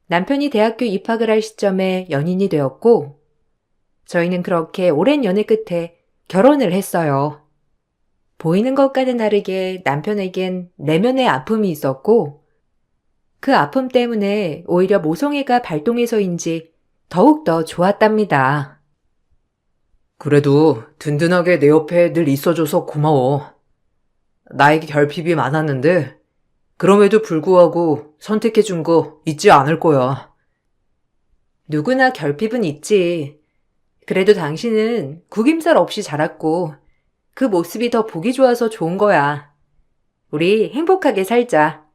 Speaker 1: 남편이 대학교 입학을 할 시점에 연인이 되었고 저희는 그렇게 오랜 연애 끝에 결혼을 했어요. 보이는 것과는 다르게 남편에겐 내면의 아픔이 있었고, 그 아픔 때문에 오히려 모성애가 발동해서인지 더욱더 좋았답니다.
Speaker 2: 그래도 든든하게 내 옆에 늘 있어줘서 고마워. 나에게 결핍이 많았는데, 그럼에도 불구하고 선택해준 거 잊지 않을 거야.
Speaker 1: 누구나 결핍은 있지. 그래도 당신은 구김살 없이 자랐고, 그 모습이 더 보기 좋아서 좋은 거야. 우리 행복하게 살자.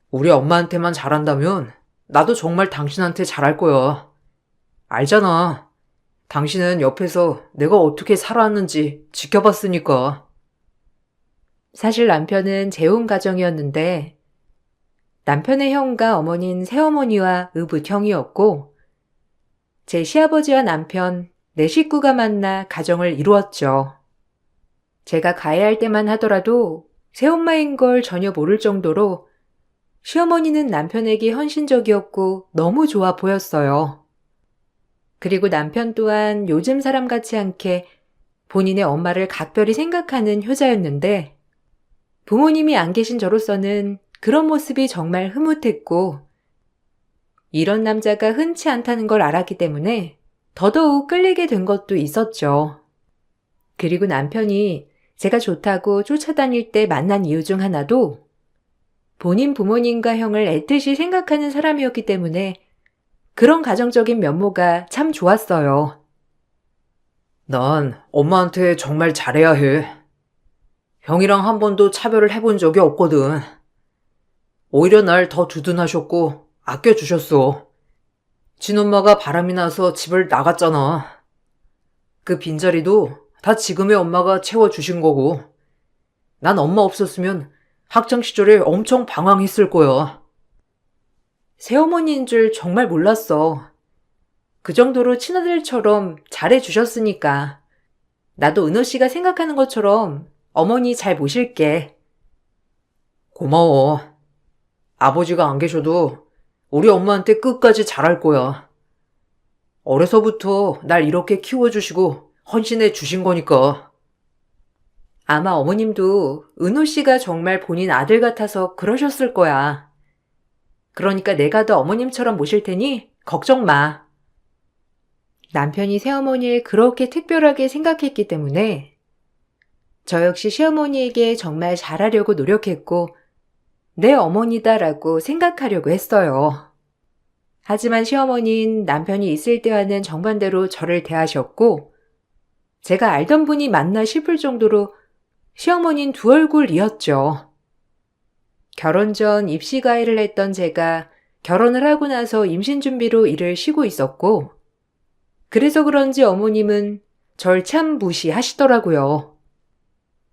Speaker 2: 우리 엄마한테만 잘한다면 나도 정말 당신한테 잘할 거야. 알잖아. 당신은 옆에서 내가 어떻게 살아왔는지 지켜봤으니까.
Speaker 1: 사실 남편은 재혼 가정이었는데, 남편의 형과 어머니는 새어머니와 의붓형이었고, 제 시아버지와 남편, 네 식구가 만나 가정을 이루었죠. 제가 가해할 때만 하더라도 새엄마인 걸 전혀 모를 정도로 시어머니는 남편에게 헌신적이었고 너무 좋아 보였어요. 그리고 남편 또한 요즘 사람 같지 않게 본인의 엄마를 각별히 생각하는 효자였는데 부모님이 안 계신 저로서는 그런 모습이 정말 흐뭇했고 이런 남자가 흔치 않다는 걸 알았기 때문에 더더욱 끌리게 된 것도 있었죠. 그리고 남편이 제가 좋다고 쫓아다닐 때 만난 이유 중 하나도 본인 부모님과 형을 애틋이 생각하는 사람이었기 때문에 그런 가정적인 면모가 참 좋았어요.
Speaker 2: 난 엄마한테 정말 잘해야 해. 형이랑 한 번도 차별을 해본 적이 없거든. 오히려 날 더 두둔하셨고 아껴주셨어. 친엄마가 바람이 나서 집을 나갔잖아. 그 빈자리도 다 지금의 엄마가 채워주신 거고, 난 엄마 없었으면 학창시절에 엄청 방황했을 거야.
Speaker 1: 새어머니인 줄 정말 몰랐어. 그 정도로 친아들처럼 잘해주셨으니까. 나도 은호 씨가 생각하는 것처럼 어머니 잘 모실게.
Speaker 2: 고마워. 아버지가 안 계셔도 우리 엄마한테 끝까지 잘할 거야. 어려서부터 날 이렇게 키워주시고 헌신해 주신 거니까.
Speaker 1: 아마 어머님도 은호 씨가 정말 본인 아들 같아서 그러셨을 거야. 그러니까 내가 더 어머님처럼 모실 테니 걱정 마. 남편이 새어머니를 그렇게 특별하게 생각했기 때문에 저 역시 시어머니에게 정말 잘하려고 노력했고 내 어머니다라고 생각하려고 했어요. 하지만 시어머니는 남편이 있을 때와는 정반대로 저를 대하셨고 제가 알던 분이 맞나 싶을 정도로 시어머니는 두 얼굴이었죠. 결혼 전 입시 가해를 했던 제가 결혼을 하고 나서 임신 준비로 일을 쉬고 있었고 그래서 그런지 어머님은 절 참 무시하시더라고요.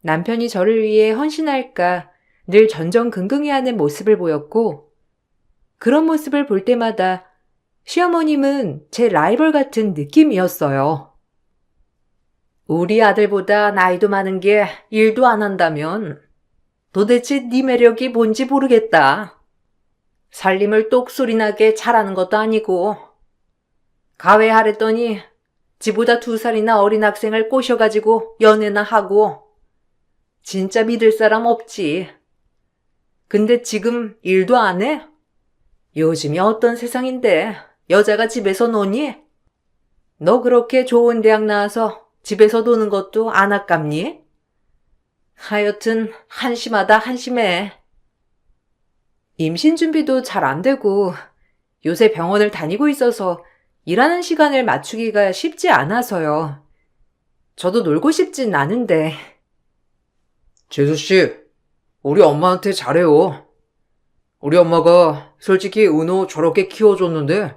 Speaker 1: 남편이 저를 위해 헌신할까 늘 전전긍긍해하는 모습을 보였고 그런 모습을 볼 때마다 시어머님은 제 라이벌 같은 느낌이었어요. 우리 아들보다 나이도 많은 게 일도 안 한다면 도대체 네 매력이 뭔지 모르겠다. 살림을 똑소리나게 잘하는 것도 아니고 가외하랬더니 지보다 2살이나 어린 학생을 꼬셔가지고 연애나 하고 진짜 믿을 사람 없지. 근데 지금 일도 안 해? 요즘이 어떤 세상인데 여자가 집에서 노니? 너 그렇게 좋은 대학 나와서 집에서 노는 것도 안 아깝니? 하여튼 한심하다 한심해. 임신 준비도 잘 안 되고 요새 병원을 다니고 있어서 일하는 시간을 맞추기가 쉽지 않아서요. 저도 놀고 싶진 않은데.
Speaker 2: 재수씨, 우리 엄마한테 잘해요. 우리 엄마가 솔직히 은호 저렇게 키워줬는데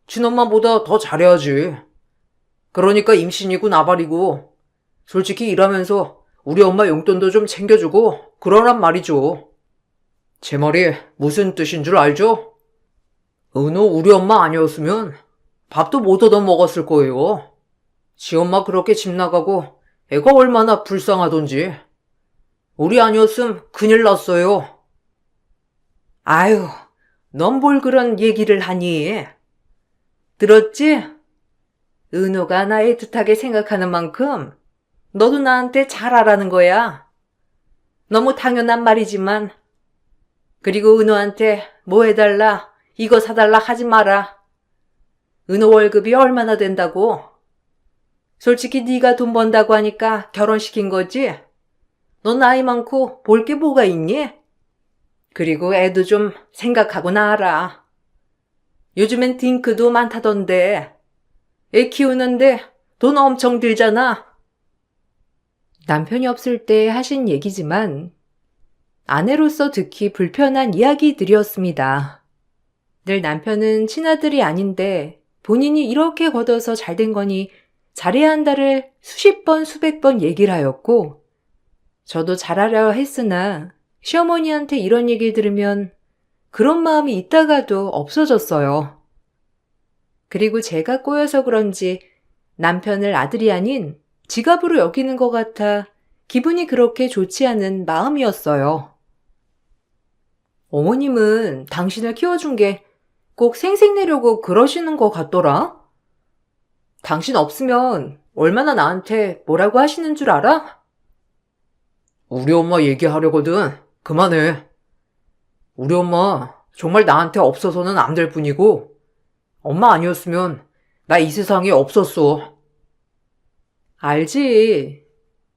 Speaker 2: 친엄마보다 더 잘해야지. 그러니까 임신이고 나발이고 솔직히 일하면서 우리 엄마 용돈도 좀 챙겨주고 그러란 말이죠. 제 말이 무슨 뜻인 줄 알죠? 은호 우리 엄마 아니었으면 밥도 못 얻어 먹었을 거예요. 지 엄마 그렇게 집 나가고 애가 얼마나 불쌍하던지. 우리 아니었음 큰일 났어요.
Speaker 1: 아유, 넌 뭘 그런 얘기를 하니? 들었지? 은호가 나 애틋하게 생각하는 만큼 너도 나한테 잘하라는 거야. 너무 당연한 말이지만. 그리고 은호한테 뭐 해달라, 이거 사달라 하지 마라. 은호 월급이 얼마나 된다고? 솔직히 네가 돈 번다고 하니까 결혼시킨 거지? 너 나이 많고 볼 게 뭐가 있니? 그리고 애도 좀 생각하고 나와라. 요즘엔 딩크도 많다던데. 애 키우는데 돈 엄청 들잖아. 남편이 없을 때 하신 얘기지만 아내로서 듣기 불편한 이야기들이었습니다. 늘 남편은 친아들이 아닌데 본인이 이렇게 걷어서 잘된 거니 잘해야 한다를 수십 번 수백 번 얘기를 하였고, 저도 잘하려 했으나 시어머니한테 이런 얘기를 들으면 그런 마음이 있다가도 없어졌어요. 그리고 제가 꼬여서 그런지 남편을 아들이 아닌 지갑으로 여기는 것 같아 기분이 그렇게 좋지 않은 마음이었어요. 어머님은 당신을 키워준 게 꼭 생색내려고 그러시는 것 같더라? 당신 없으면 얼마나 나한테 뭐라고 하시는 줄 알아?
Speaker 2: 우리 엄마 얘기하려거든. 그만해. 우리 엄마 정말 나한테 없어서는 안 될 뿐이고, 엄마 아니었으면 나 이 세상에 없었어.
Speaker 1: 알지.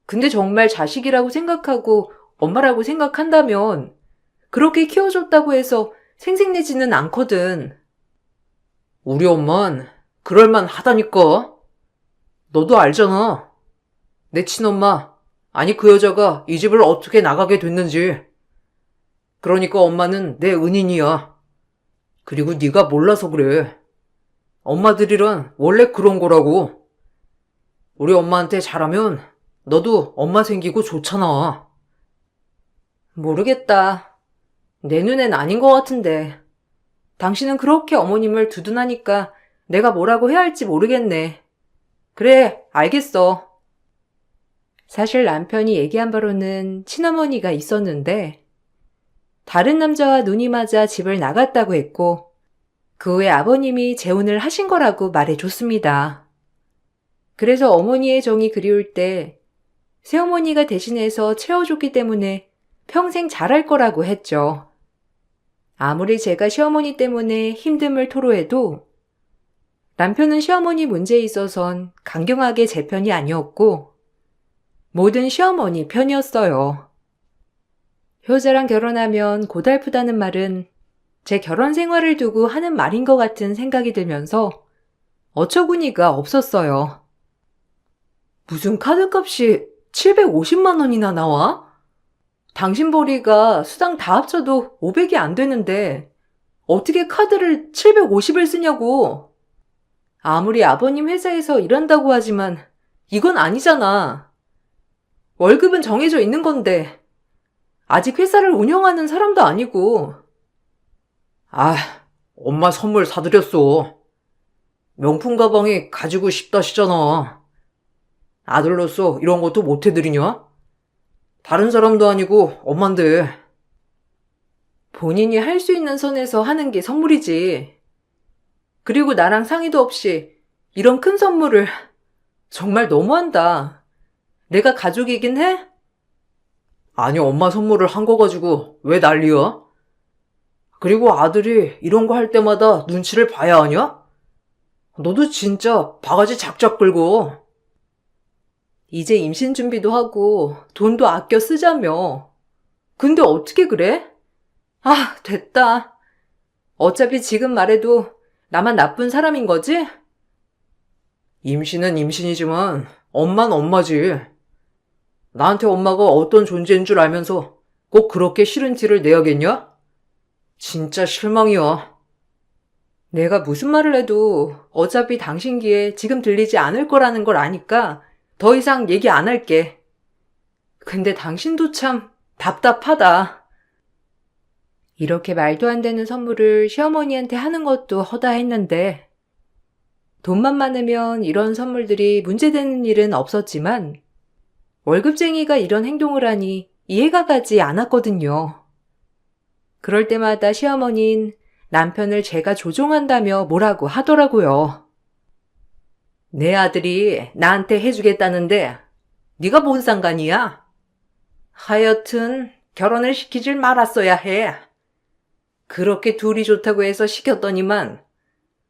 Speaker 1: 근데 정말 자식이라고 생각하고 엄마라고 생각한다면 그렇게 키워줬다고 해서 생색내지는 않거든.
Speaker 2: 우리 엄만 그럴만 하다니까. 너도 알잖아. 내 친엄마, 아니 그 여자가 이 집을 어떻게 나가게 됐는지. 그러니까 엄마는 내 은인이야. 그리고 네가 몰라서 그래. 엄마들이란 원래 그런 거라고. 우리 엄마한테 잘하면 너도 엄마 생기고 좋잖아.
Speaker 1: 모르겠다. 내 눈엔 아닌 것 같은데. 당신은 그렇게 어머님을 두둔하니까 내가 뭐라고 해야 할지 모르겠네. 그래, 알겠어. 사실 남편이 얘기한 바로는 친어머니가 있었는데 다른 남자와 눈이 맞아 집을 나갔다고 했고 그 후에 아버님이 재혼을 하신 거라고 말해줬습니다. 그래서 어머니의 정이 그리울 때 새어머니가 대신해서 채워줬기 때문에 평생 잘할 거라고 했죠. 아무리 제가 시어머니 때문에 힘듦을 토로해도 남편은 시어머니 문제에 있어선 강경하게 제 편이 아니었고 모든 시어머니 편이었어요. 효자랑 결혼하면 고달프다는 말은 제 결혼 생활을 두고 하는 말인 것 같은 생각이 들면서 어처구니가 없었어요.
Speaker 2: 무슨 카드값이 750만 원이나 나와?
Speaker 1: 당신 벌이가 수당 다 합쳐도 500이 안 되는데 어떻게 카드를 750을 쓰냐고. 아무리 아버님 회사에서 일한다고 하지만 이건 아니잖아. 월급은 정해져 있는 건데 아직 회사를 운영하는 사람도 아니고.
Speaker 2: 아, 엄마 선물 사드렸어. 명품 가방이 가지고 싶다시잖아. 아들로서 이런 것도 못 해드리냐? 다른 사람도 아니고 엄만데.
Speaker 1: 본인이 할 수 있는 선에서 하는 게 선물이지. 그리고 나랑 상의도 없이 이런 큰 선물을 정말 너무한다. 내가 가족이긴 해?
Speaker 2: 아니 엄마 선물을 한 거 가지고 왜 난리야? 그리고 아들이 이런 거 할 때마다 눈치를 봐야 하냐? 너도 진짜 바가지 작작 긁어.
Speaker 1: 이제 임신 준비도 하고 돈도 아껴 쓰자며. 근데 어떻게 그래? 아, 됐다. 어차피 지금 말해도 나만 나쁜 사람인 거지?
Speaker 2: 임신은 임신이지만 엄만 엄마지. 나한테 엄마가 어떤 존재인 줄 알면서 꼭 그렇게 싫은 티를 내야겠냐? 진짜 실망이야.
Speaker 1: 내가 무슨 말을 해도 어차피 당신 귀에 지금 들리지 않을 거라는 걸 아니까 더 이상 얘기 안 할게. 근데 당신도 참 답답하다. 이렇게 말도 안 되는 선물을 시어머니한테 하는 것도 허다했는데 돈만 많으면 이런 선물들이 문제되는 일은 없었지만 월급쟁이가 이런 행동을 하니 이해가 가지 않았거든요. 그럴 때마다 시어머니는 남편을 제가 조종한다며 뭐라고 하더라고요.
Speaker 2: 내 아들이 나한테 해주겠다는데 네가 뭔 상관이야? 하여튼 결혼을 시키질 말았어야 해. 그렇게 둘이 좋다고 해서 시켰더니만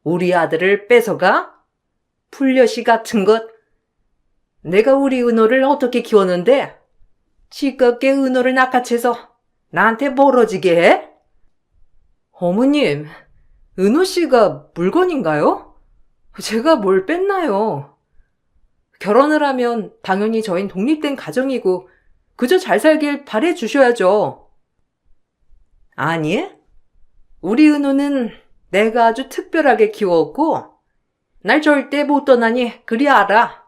Speaker 2: 우리 아들을 뺏어가? 풀려시 같은 것. 내가 우리 은호를 어떻게 키웠는데 지겹게 은호를 낚아채서 나한테 멀어지게 해?
Speaker 1: 어머님, 은호 씨가 물건인가요? 제가 뭘 뺐나요? 결혼을 하면 당연히 저흰 독립된 가정이고 그저 잘 살길 바래 주셔야죠.
Speaker 2: 아니, 우리 은호는 내가 아주 특별하게 키웠고 날 절대 못 떠나니 그리 알아.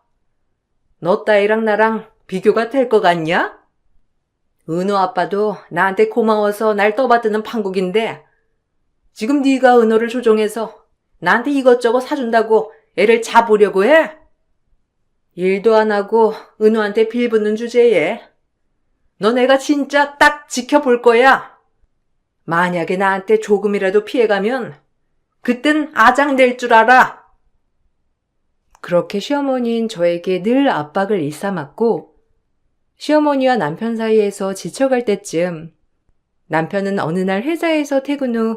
Speaker 2: 너 따위랑 나랑 비교가 될 것 같냐? 은호 아빠도 나한테 고마워서 날 떠받드는 판국인데 지금 네가 은호를 조종해서 나한테 이것저것 사준다고 애를 잡으려고 해? 일도 안 하고 은호한테 빌붙는 주제에 너 내가 진짜 딱 지켜볼 거야. 만약에 나한테 조금이라도 피해가면 그땐 아장될 줄 알아.
Speaker 1: 그렇게 시어머니는 저에게 늘 압박을 일삼았고 시어머니와 남편 사이에서 지쳐갈 때쯤 남편은 어느 날 회사에서 퇴근 후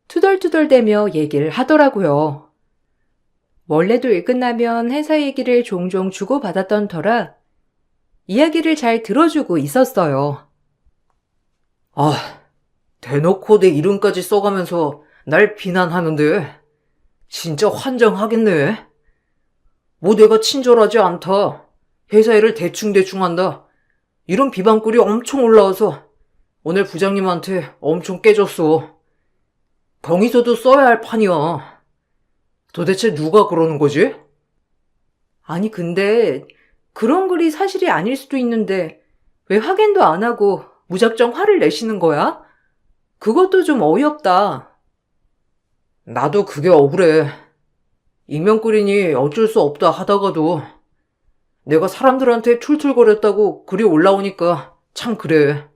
Speaker 1: 투덜투덜대며 얘기를 하더라고요. 원래도 일 끝나면 회사 얘기를 종종 주고받았던 터라 이야기를 잘 들어주고 있었어요.
Speaker 2: 아, 대놓고 내 이름까지 써가면서 날 비난하는데 진짜 환장하겠네. 뭐 내가 친절하지 않다. 회사 일을 대충대충 한다. 이런 비방글이 엄청 올라와서 오늘 부장님한테 엄청 깨졌어. 경위서도 써야 할 판이야. 도대체 누가 그러는 거지?
Speaker 1: 아니 근데 그런 글이 사실이 아닐 수도 있는데 왜 확인도 안 하고 무작정 화를 내시는 거야? 그것도 좀 어이없다.
Speaker 2: 나도 그게 억울해. 익명글이니 어쩔 수 없다 하다가도 내가 사람들한테 툴툴거렸다고 글이 올라오니까 참 그래.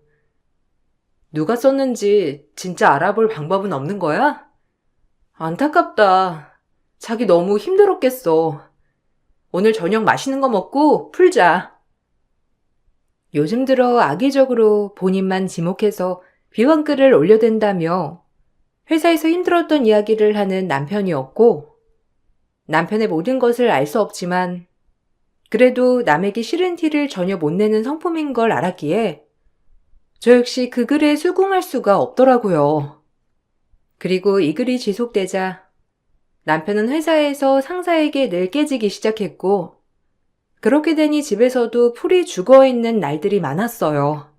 Speaker 1: 누가 썼는지 진짜 알아볼 방법은 없는 거야? 안타깝다. 자기 너무 힘들었겠어. 오늘 저녁 맛있는 거 먹고 풀자. 요즘 들어 악의적으로 본인만 지목해서 비방글을 올려댄다며 회사에서 힘들었던 이야기를 하는 남편이었고 남편의 모든 것을 알 수 없지만 그래도 남에게 싫은 티를 전혀 못 내는 성품인 걸 알았기에 저 역시 그 글에 수긍할 수가 없더라고요. 그리고 이 글이 지속되자 남편은 회사에서 상사에게 늘 깨지기 시작했고 그렇게 되니 집에서도 풀이 죽어있는 날들이 많았어요.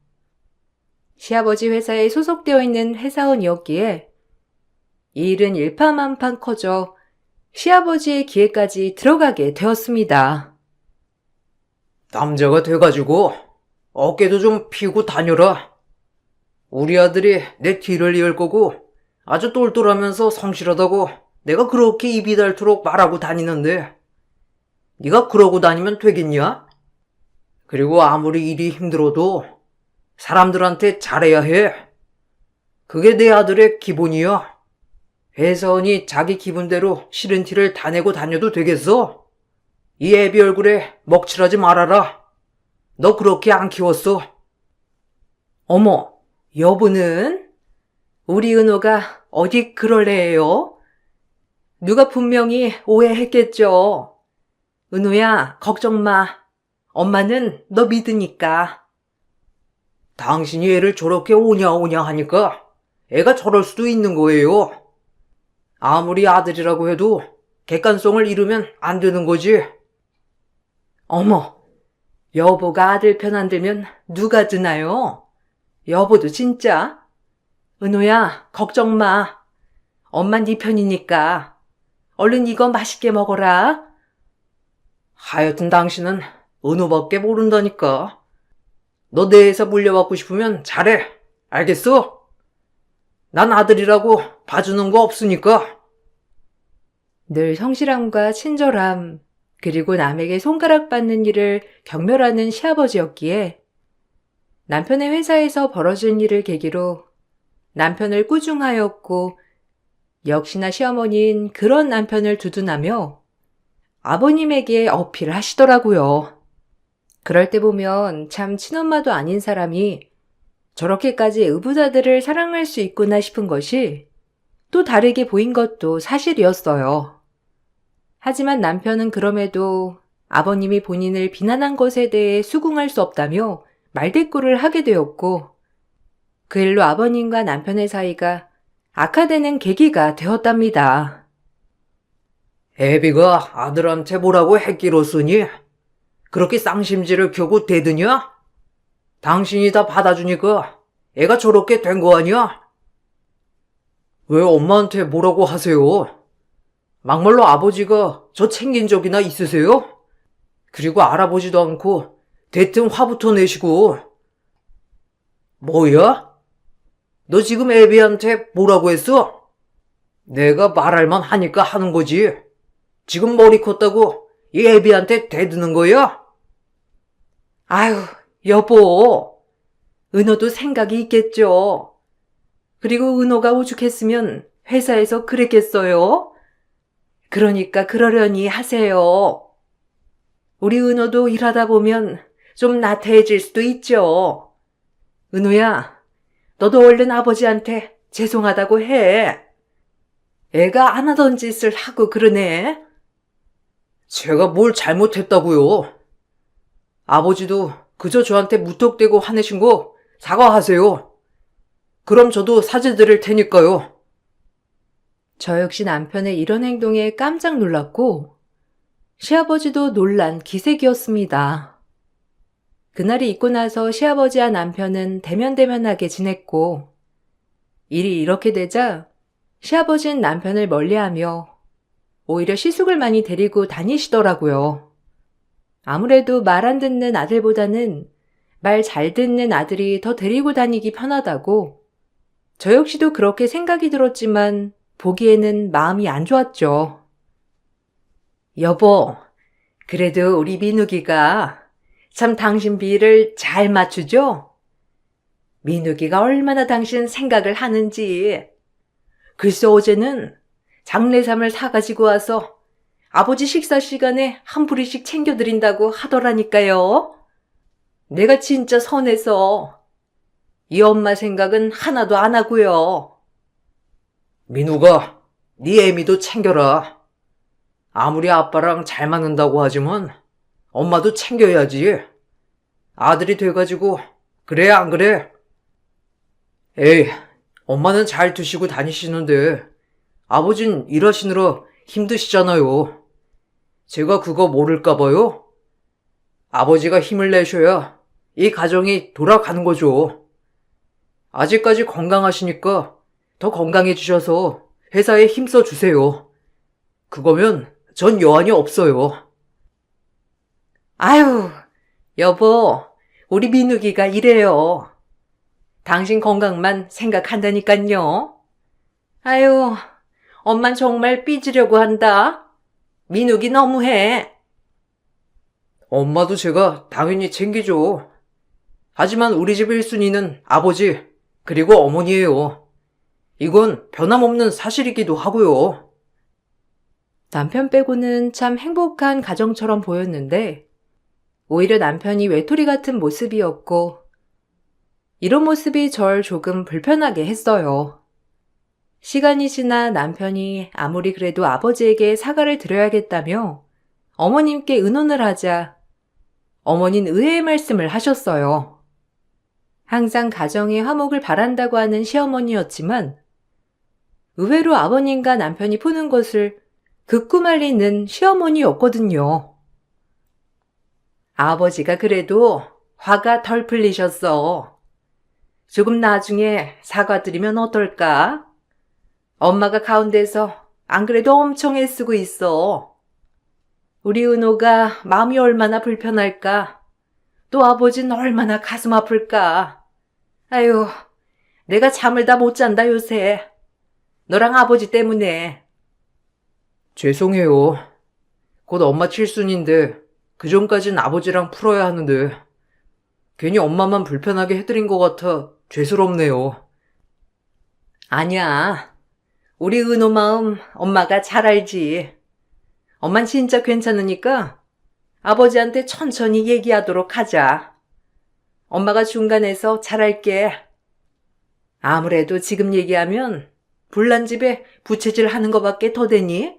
Speaker 1: 시아버지 회사에 소속되어 있는 회사원이었기에 이 일은 일파만파 커져 시아버지의 귀에까지 들어가게 되었습니다.
Speaker 2: 남자가 돼가지고 어깨도 좀 피고 다녀라. 우리 아들이 내 뒤를 이을 거고 아주 똘똘하면서 성실하다고 내가 그렇게 입이 닳도록 말하고 다니는데 네가 그러고 다니면 되겠냐? 그리고 아무리 일이 힘들어도 사람들한테 잘해야 해. 그게 내 아들의 기본이야. 회사원이 자기 기분대로 싫은 티를 다 내고 다녀도 되겠어? 이 애비 얼굴에 먹칠하지 말아라. 너 그렇게 안 키웠어.
Speaker 1: 어머, 여보는? 우리 은호가 어디 그럴 애예요? 누가 분명히 오해했겠죠. 은호야, 걱정 마. 엄마는 너 믿으니까.
Speaker 2: 당신이 애를 저렇게 오냐오냐 하니까 애가 저럴 수도 있는 거예요. 아무리 아들이라고 해도 객관성을 잃으면 안 되는 거지.
Speaker 1: 어머, 여보가 아들 편 안 들면 누가 드나요? 여보도 진짜. 은호야, 걱정 마. 엄마 네 편이니까. 얼른 이거 맛있게 먹어라.
Speaker 2: 하여튼 당신은 은호밖에 모른다니까. 너 내 회사 물려받고 싶으면 잘해. 알겠어? 난 아들이라고 봐주는 거 없으니까.
Speaker 1: 늘 성실함과 친절함, 그리고 남에게 손가락 받는 일을 경멸하는 시아버지였기에 남편의 회사에서 벌어진 일을 계기로 남편을 꾸중하였고 역시나 시어머니는 그런 남편을 두둔하며 아버님에게 어필을 하시더라고요. 그럴 때 보면 참 친엄마도 아닌 사람이 저렇게까지 의붓아들을 사랑할 수 있구나 싶은 것이 또 다르게 보인 것도 사실이었어요. 하지만 남편은 그럼에도 아버님이 본인을 비난한 것에 대해 수긍할 수 없다며 말대꾸를 하게 되었고, 그 일로 아버님과 남편의 사이가 악화되는 계기가 되었답니다.
Speaker 2: 애비가 아들한테 뭐라고 했기로쓰니? 그렇게 쌍심지를 켜고 대드냐? 당신이 다 받아주니까 애가 저렇게 된 거 아니야? 왜 엄마한테 뭐라고 하세요? 막말로 아버지가 저 챙긴 적이나 있으세요? 그리고 알아보지도 않고 대뜸 화부터 내시고. 뭐야? 너 지금 애비한테 뭐라고 했어? 내가 말할만 하니까 하는 거지. 지금 머리 컸다고 이 애비한테 대드는 거야?
Speaker 1: 아유, 여보. 은호도 생각이 있겠죠. 그리고 은호가 오죽했으면 회사에서 그랬겠어요? 그러니까 그러려니 하세요. 우리 은호도 일하다 보면 좀 나태해질 수도 있죠. 은호야, 너도 얼른 아버지한테 죄송하다고 해. 애가 안 하던 짓을 하고 그러네.
Speaker 2: 제가 뭘 잘못했다고요? 아버지도 그저 저한테 무턱대고 화내신 거 사과하세요. 그럼 저도 사죄 드릴 테니까요.
Speaker 1: 저 역시 남편의 이런 행동에 깜짝 놀랐고, 시아버지도 놀란 기색이었습니다. 그날이 있고 나서 시아버지와 남편은 대면대면하게 지냈고, 일이 이렇게 되자 시아버지는 남편을 멀리하며 오히려 시숙을 많이 데리고 다니시더라고요. 아무래도 말 안 듣는 아들보다는 말 잘 듣는 아들이 더 데리고 다니기 편하다고, 저 역시도 그렇게 생각이 들었지만 보기에는 마음이 안 좋았죠. 여보, 그래도 우리 민욱이가 참 당신 비위를 잘 맞추죠? 민욱이가 얼마나 당신 생각을 하는지. 글쎄 어제는 장례삼을 사가지고 와서 아버지 식사 시간에 한 부리씩 챙겨드린다고 하더라니까요. 내가 진짜 선해서 이 엄마 생각은 하나도 안 하고요.
Speaker 2: 민우가 네 애미도 챙겨라. 아무리 아빠랑 잘 맞는다고 하지만 엄마도 챙겨야지. 아들이 돼가지고 그래 안 그래? 에이, 엄마는 잘 드시고 다니시는데 아버진 일하시느라 힘드시잖아요. 제가 그거 모를까봐요? 아버지가 힘을 내셔야 이 가정이 돌아가는 거죠. 아직까지 건강하시니까 더 건강해지셔서 회사에 힘써 주세요. 그거면 전 여한이 없어요.
Speaker 1: 아유, 여보, 우리 민욱이가 이래요. 당신 건강만 생각한다니깐요. 아유, 엄만 정말 삐지려고 한다. 민욱이 너무해.
Speaker 2: 엄마도 제가 당연히 챙기죠. 하지만 우리 집 1순위는 아버지, 그리고 어머니예요. 이건 변함없는 사실이기도 하고요.
Speaker 1: 남편 빼고는 참 행복한 가정처럼 보였는데, 오히려 남편이 외톨이 같은 모습이었고, 이런 모습이 절 조금 불편하게 했어요. 시간이 지나 남편이 아무리 그래도 아버지에게 사과를 드려야겠다며 어머님께 의논을 하자 어머니는 의외의 말씀을 하셨어요. 항상 가정의 화목을 바란다고 하는 시어머니였지만 의외로 아버님과 남편이 푸는 것을 극구 말리는 시어머니였거든요. 아버지가 그래도 화가 덜 풀리셨어. 조금 나중에 사과드리면 어떨까? 엄마가 가운데서 안 그래도 엄청 애쓰고 있어. 우리 은호가 마음이 얼마나 불편할까? 또 아버지는 얼마나 가슴 아플까? 아유, 내가 잠을 다 못 잔다 요새. 너랑 아버지 때문에.
Speaker 2: 죄송해요. 곧 엄마 칠순인데 그 전까진 아버지랑 풀어야 하는데 괜히 엄마만 불편하게 해드린 것 같아 죄스럽네요.
Speaker 1: 아니야. 우리 은호 마음 엄마가 잘 알지. 엄만 진짜 괜찮으니까 아버지한테 천천히 얘기하도록 하자. 엄마가 중간에서 잘할게. 아무래도 지금 얘기하면 불난 집에 부채질 하는 거밖에 더 되니?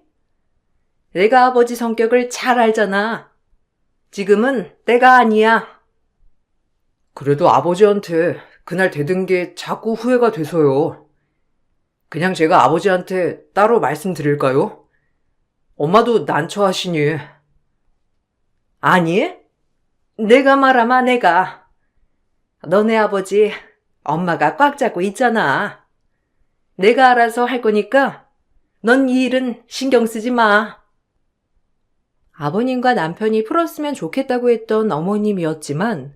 Speaker 1: 내가 아버지 성격을 잘 알잖아. 지금은 때가 아니야.
Speaker 2: 그래도 아버지한테 그날 대든 게 자꾸 후회가 돼서요. 그냥 제가 아버지한테 따로 말씀드릴까요? 엄마도 난처하시니.
Speaker 1: 아니? 내가 말하마 내가. 너네 아버지 엄마가 꽉 잡고 있잖아. 내가 알아서 할 거니까 넌 이 일은 신경 쓰지 마. 아버님과 남편이 풀었으면 좋겠다고 했던 어머님이었지만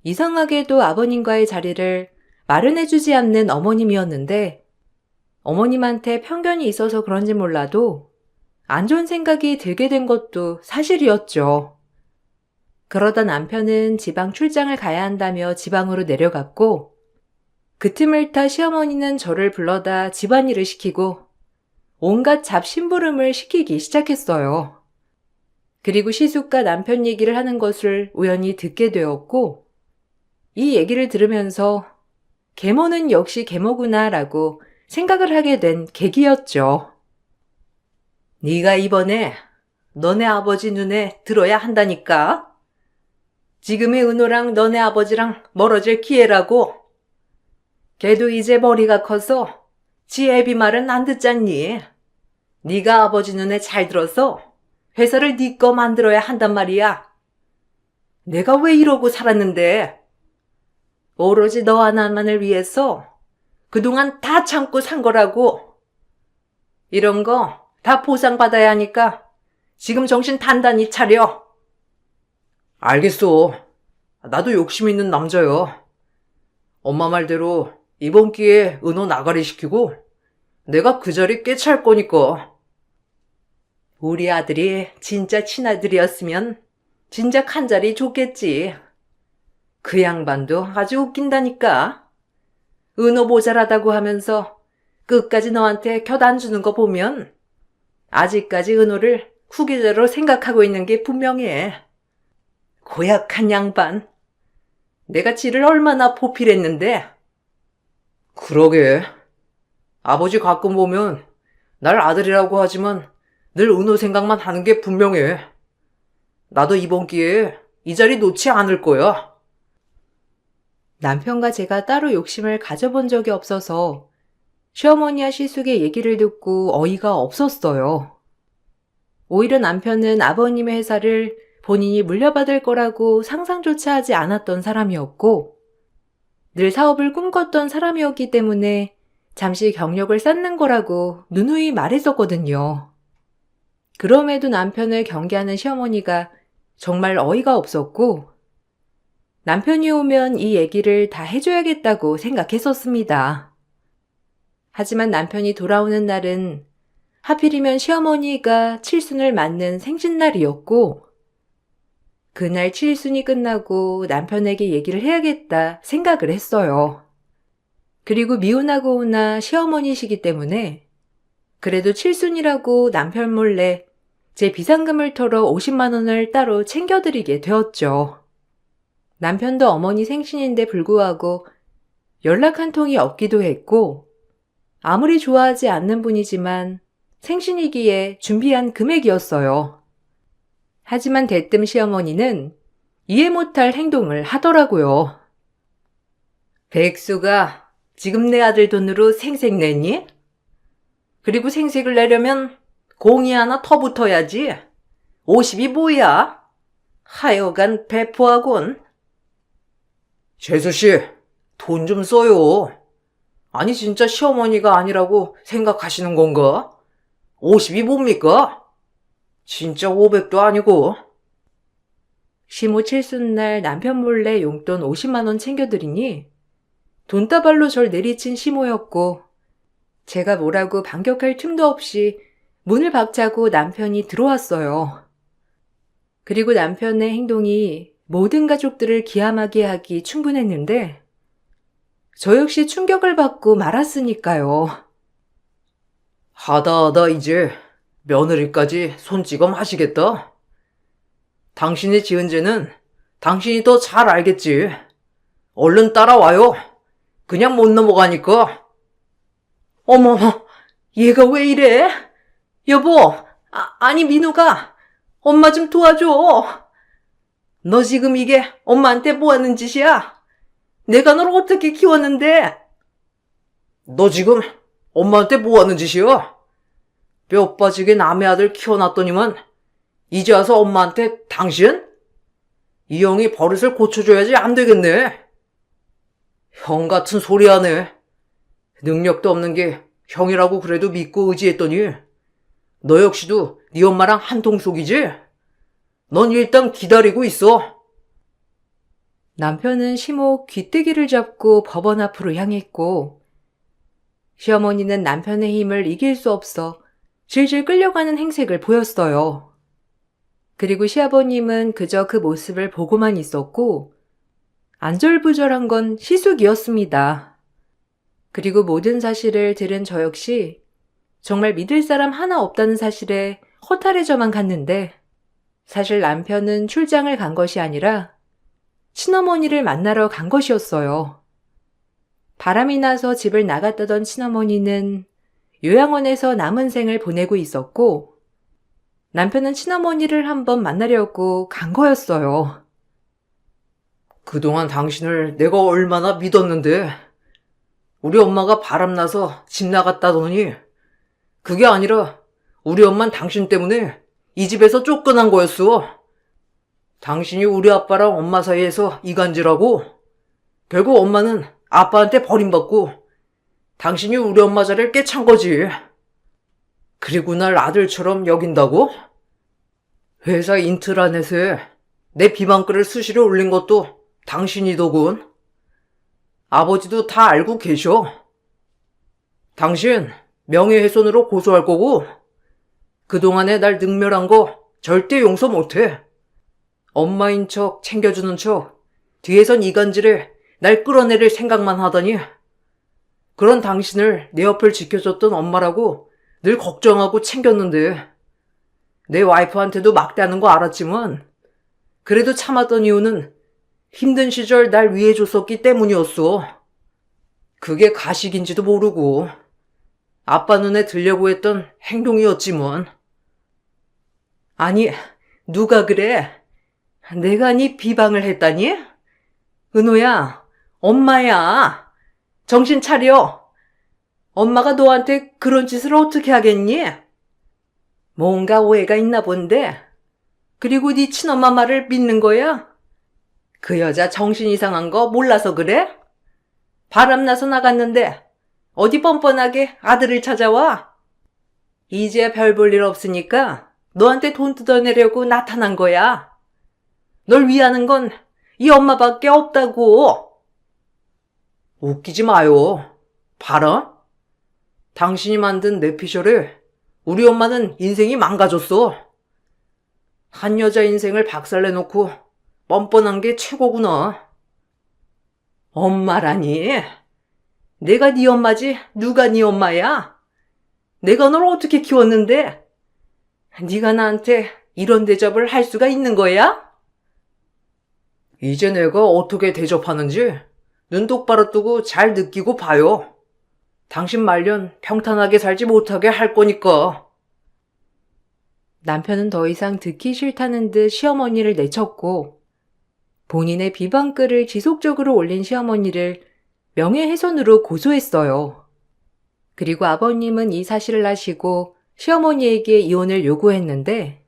Speaker 1: 이상하게도 아버님과의 자리를 마련해주지 않는 어머님이었는데 어머님한테 편견이 있어서 그런지 몰라도 안 좋은 생각이 들게 된 것도 사실이었죠. 그러다 남편은 지방 출장을 가야 한다며 지방으로 내려갔고 그 틈을 타 시어머니는 저를 불러다 집안일을 시키고 온갖 잡심부름을 시키기 시작했어요. 그리고 시숙과 남편 얘기를 하는 것을 우연히 듣게 되었고 이 얘기를 들으면서 계모는 역시 계모구나 라고 생각을 하게 된 계기였죠. 네가 이번에 너네 아버지 눈에 들어야 한다니까. 지금의 은호랑 너네 아버지랑 멀어질 기회라고. 걔도 이제 머리가 커서 지 애비 말은 안 듣잖니. 네가 아버지 눈에 잘 들어서 회사를 네 거 만들어야 한단 말이야. 내가 왜 이러고 살았는데. 오로지 너 하나만을 위해서 그동안 다 참고 산 거라고. 이런 거 다 보상받아야 하니까 지금 정신 단단히 차려.
Speaker 2: 알겠어. 나도 욕심 있는 남자야. 엄마 말대로 이번 기회에 은호 나가리 시키고 내가 그 자리 꿰찰 거니까.
Speaker 1: 우리 아들이 진짜 친아들이었으면 진작 한 자리 줬겠지. 그 양반도 아주 웃긴다니까. 은호 모자라다고 하면서 끝까지 너한테 곁 안 주는 거 보면 아직까지 은호를 후계자로 생각하고 있는 게 분명해. 고약한 양반. 내가 지를 얼마나 보필했는데.
Speaker 2: 그러게. 아버지 가끔 보면 날 아들이라고 하지만 늘 은호 생각만 하는 게 분명해. 나도 이번 기회에 이 자리 놓지 않을 거야.
Speaker 1: 남편과 제가 따로 욕심을 가져본 적이 없어서 시어머니와 시숙의 얘기를 듣고 어이가 없었어요. 오히려 남편은 아버님의 회사를 본인이 물려받을 거라고 상상조차 하지 않았던 사람이었고 늘 사업을 꿈꿨던 사람이었기 때문에 잠시 경력을 쌓는 거라고 누누이 말했었거든요. 그럼에도 남편을 경계하는 시어머니가 정말 어이가 없었고 남편이 오면 이 얘기를 다 해줘야겠다고 생각했었습니다. 하지만 남편이 돌아오는 날은 하필이면 시어머니가 칠순을 맞는 생신날이었고 그날 칠순이 끝나고 남편에게 얘기를 해야겠다 생각을 했어요. 그리고 미혼하고 오나 시어머니시기 때문에 그래도 칠순이라고 남편 몰래 제 비상금을 털어 50만 원을 따로 챙겨드리게 되었죠. 남편도 어머니 생신인데 불구하고 연락 한 통이 없기도 했고 아무리 좋아하지 않는 분이지만 생신이기에 준비한 금액이었어요. 하지만 대뜸 시어머니는 이해 못할 행동을 하더라고요. 백수가 지금 내 아들 돈으로 생색 내니? 그리고 생색을 내려면 공이 하나 더 붙어야지. 50이 뭐야? 하여간 배포하곤.
Speaker 2: 재수씨, 돈 좀 써요. 아니 진짜 시어머니가 아니라고 생각하시는 건가? 50이 뭡니까? 진짜 500도 아니고.
Speaker 1: 시모 칠순날 남편 몰래 용돈 50만 원 챙겨드리니 돈다발로 절 내리친 시모였고 제가 뭐라고 반격할 틈도 없이 문을 박차고 남편이 들어왔어요. 그리고 남편의 행동이 모든 가족들을 기함하게 하기 충분했는데 저 역시 충격을 받고 말았으니까요.
Speaker 2: 하다 이제 며느리까지 손찌검 하시겠다. 당신이 지은 죄는 당신이 더 잘 알겠지. 얼른 따라와요. 그냥 못 넘어가니까.
Speaker 1: 어머, 얘가 왜 이래? 여보, 아니 민우가 엄마 좀 도와줘. 너 지금 이게 엄마한테 뭐 하는 짓이야? 내가 널 어떻게 키웠는데?
Speaker 2: 너 지금 엄마한테 뭐 하는 짓이야? 뼈 빠지게 남의 아들 키워놨더니만 이제 와서 엄마한테 당신? 이 형이 버릇을 고쳐줘야지 안 되겠네. 형 같은 소리 하네. 능력도 없는 게 형이라고 그래도 믿고 의지했더니 너 역시도 네 엄마랑 한통속이지? 넌 일단 기다리고 있어.
Speaker 1: 남편은 시목 귀때기를 잡고 법원 앞으로 향했고, 시어머니는 남편의 힘을 이길 수 없어 질질 끌려가는 행색을 보였어요. 그리고 시아버님은 그저 그 모습을 보고만 있었고, 안절부절한 건 시숙이었습니다. 그리고 모든 사실을 들은 저 역시 정말 믿을 사람 하나 없다는 사실에 허탈해져만 갔는데, 사실 남편은 출장을 간 것이 아니라 친어머니를 만나러 간 것이었어요. 바람이 나서 집을 나갔다던 친어머니는 요양원에서 남은 생을 보내고 있었고, 남편은 친어머니를 한번 만나려고 간 거였어요.
Speaker 2: 그동안 당신을 내가 얼마나 믿었는데 우리 엄마가 바람나서 집 나갔다더니 그게 아니라 우리 엄만 당신 때문에 이 집에서 쫓겨난 거였어. 당신이 우리 아빠랑 엄마 사이에서 이간질하고 결국 엄마는 아빠한테 버림받고 당신이 우리 엄마 자리를 꿰찬 거지. 그리고 날 아들처럼 여긴다고? 회사 인트라넷에 내 비방글을 수시로 올린 것도 당신이더군. 아버지도 다 알고 계셔. 당신 명예훼손으로 고소할 거고 그동안에 날 능멸한 거 절대 용서 못해. 엄마인 척 챙겨주는 척 뒤에선 이간질에 날 끌어내릴 생각만 하더니 그런 당신을 내 옆을 지켜줬던 엄마라고 늘 걱정하고 챙겼는데 내 와이프한테도 막대하는 거 알았지만 그래도 참았던 이유는 힘든 시절 날 위해줬었기 때문이었어. 그게 가식인지도 모르고 아빠 눈에 들려고 했던 행동이었지만.
Speaker 1: 아니, 누가 그래? 내가 네 비방을 했다니? 은호야, 엄마야. 정신 차려. 엄마가 너한테 그런 짓을 어떻게 하겠니? 뭔가 오해가 있나 본데. 그리고 네 친엄마 말을 믿는 거야? 그 여자 정신 이상한 거 몰라서 그래? 바람나서 나갔는데 어디 뻔뻔하게 아들을 찾아와? 이제 별 볼 일 없으니까 너한테 돈 뜯어내려고 나타난 거야. 널 위하는 건 이 엄마밖에 없다고.
Speaker 2: 웃기지 마요. 봐라. 당신이 만든 뇌피셜에 우리 엄마는 인생이 망가졌어. 한 여자 인생을 박살내놓고 뻔뻔한 게 최고구나.
Speaker 1: 엄마라니? 내가 네 엄마지 누가 네 엄마야? 내가 널 어떻게 키웠는데? 네가 나한테 이런 대접을 할 수가 있는 거야?
Speaker 2: 이제 내가 어떻게 대접하는지 눈 똑바로 뜨고 잘 느끼고 봐요. 당신 말년 평탄하게 살지 못하게 할 거니까.
Speaker 1: 남편은 더 이상 듣기 싫다는 듯 시어머니를 내쳤고, 본인의 비방글을 지속적으로 올린 시어머니를 명예훼손으로 고소했어요. 그리고 아버님은 이 사실을 아시고 시어머니에게 이혼을 요구했는데,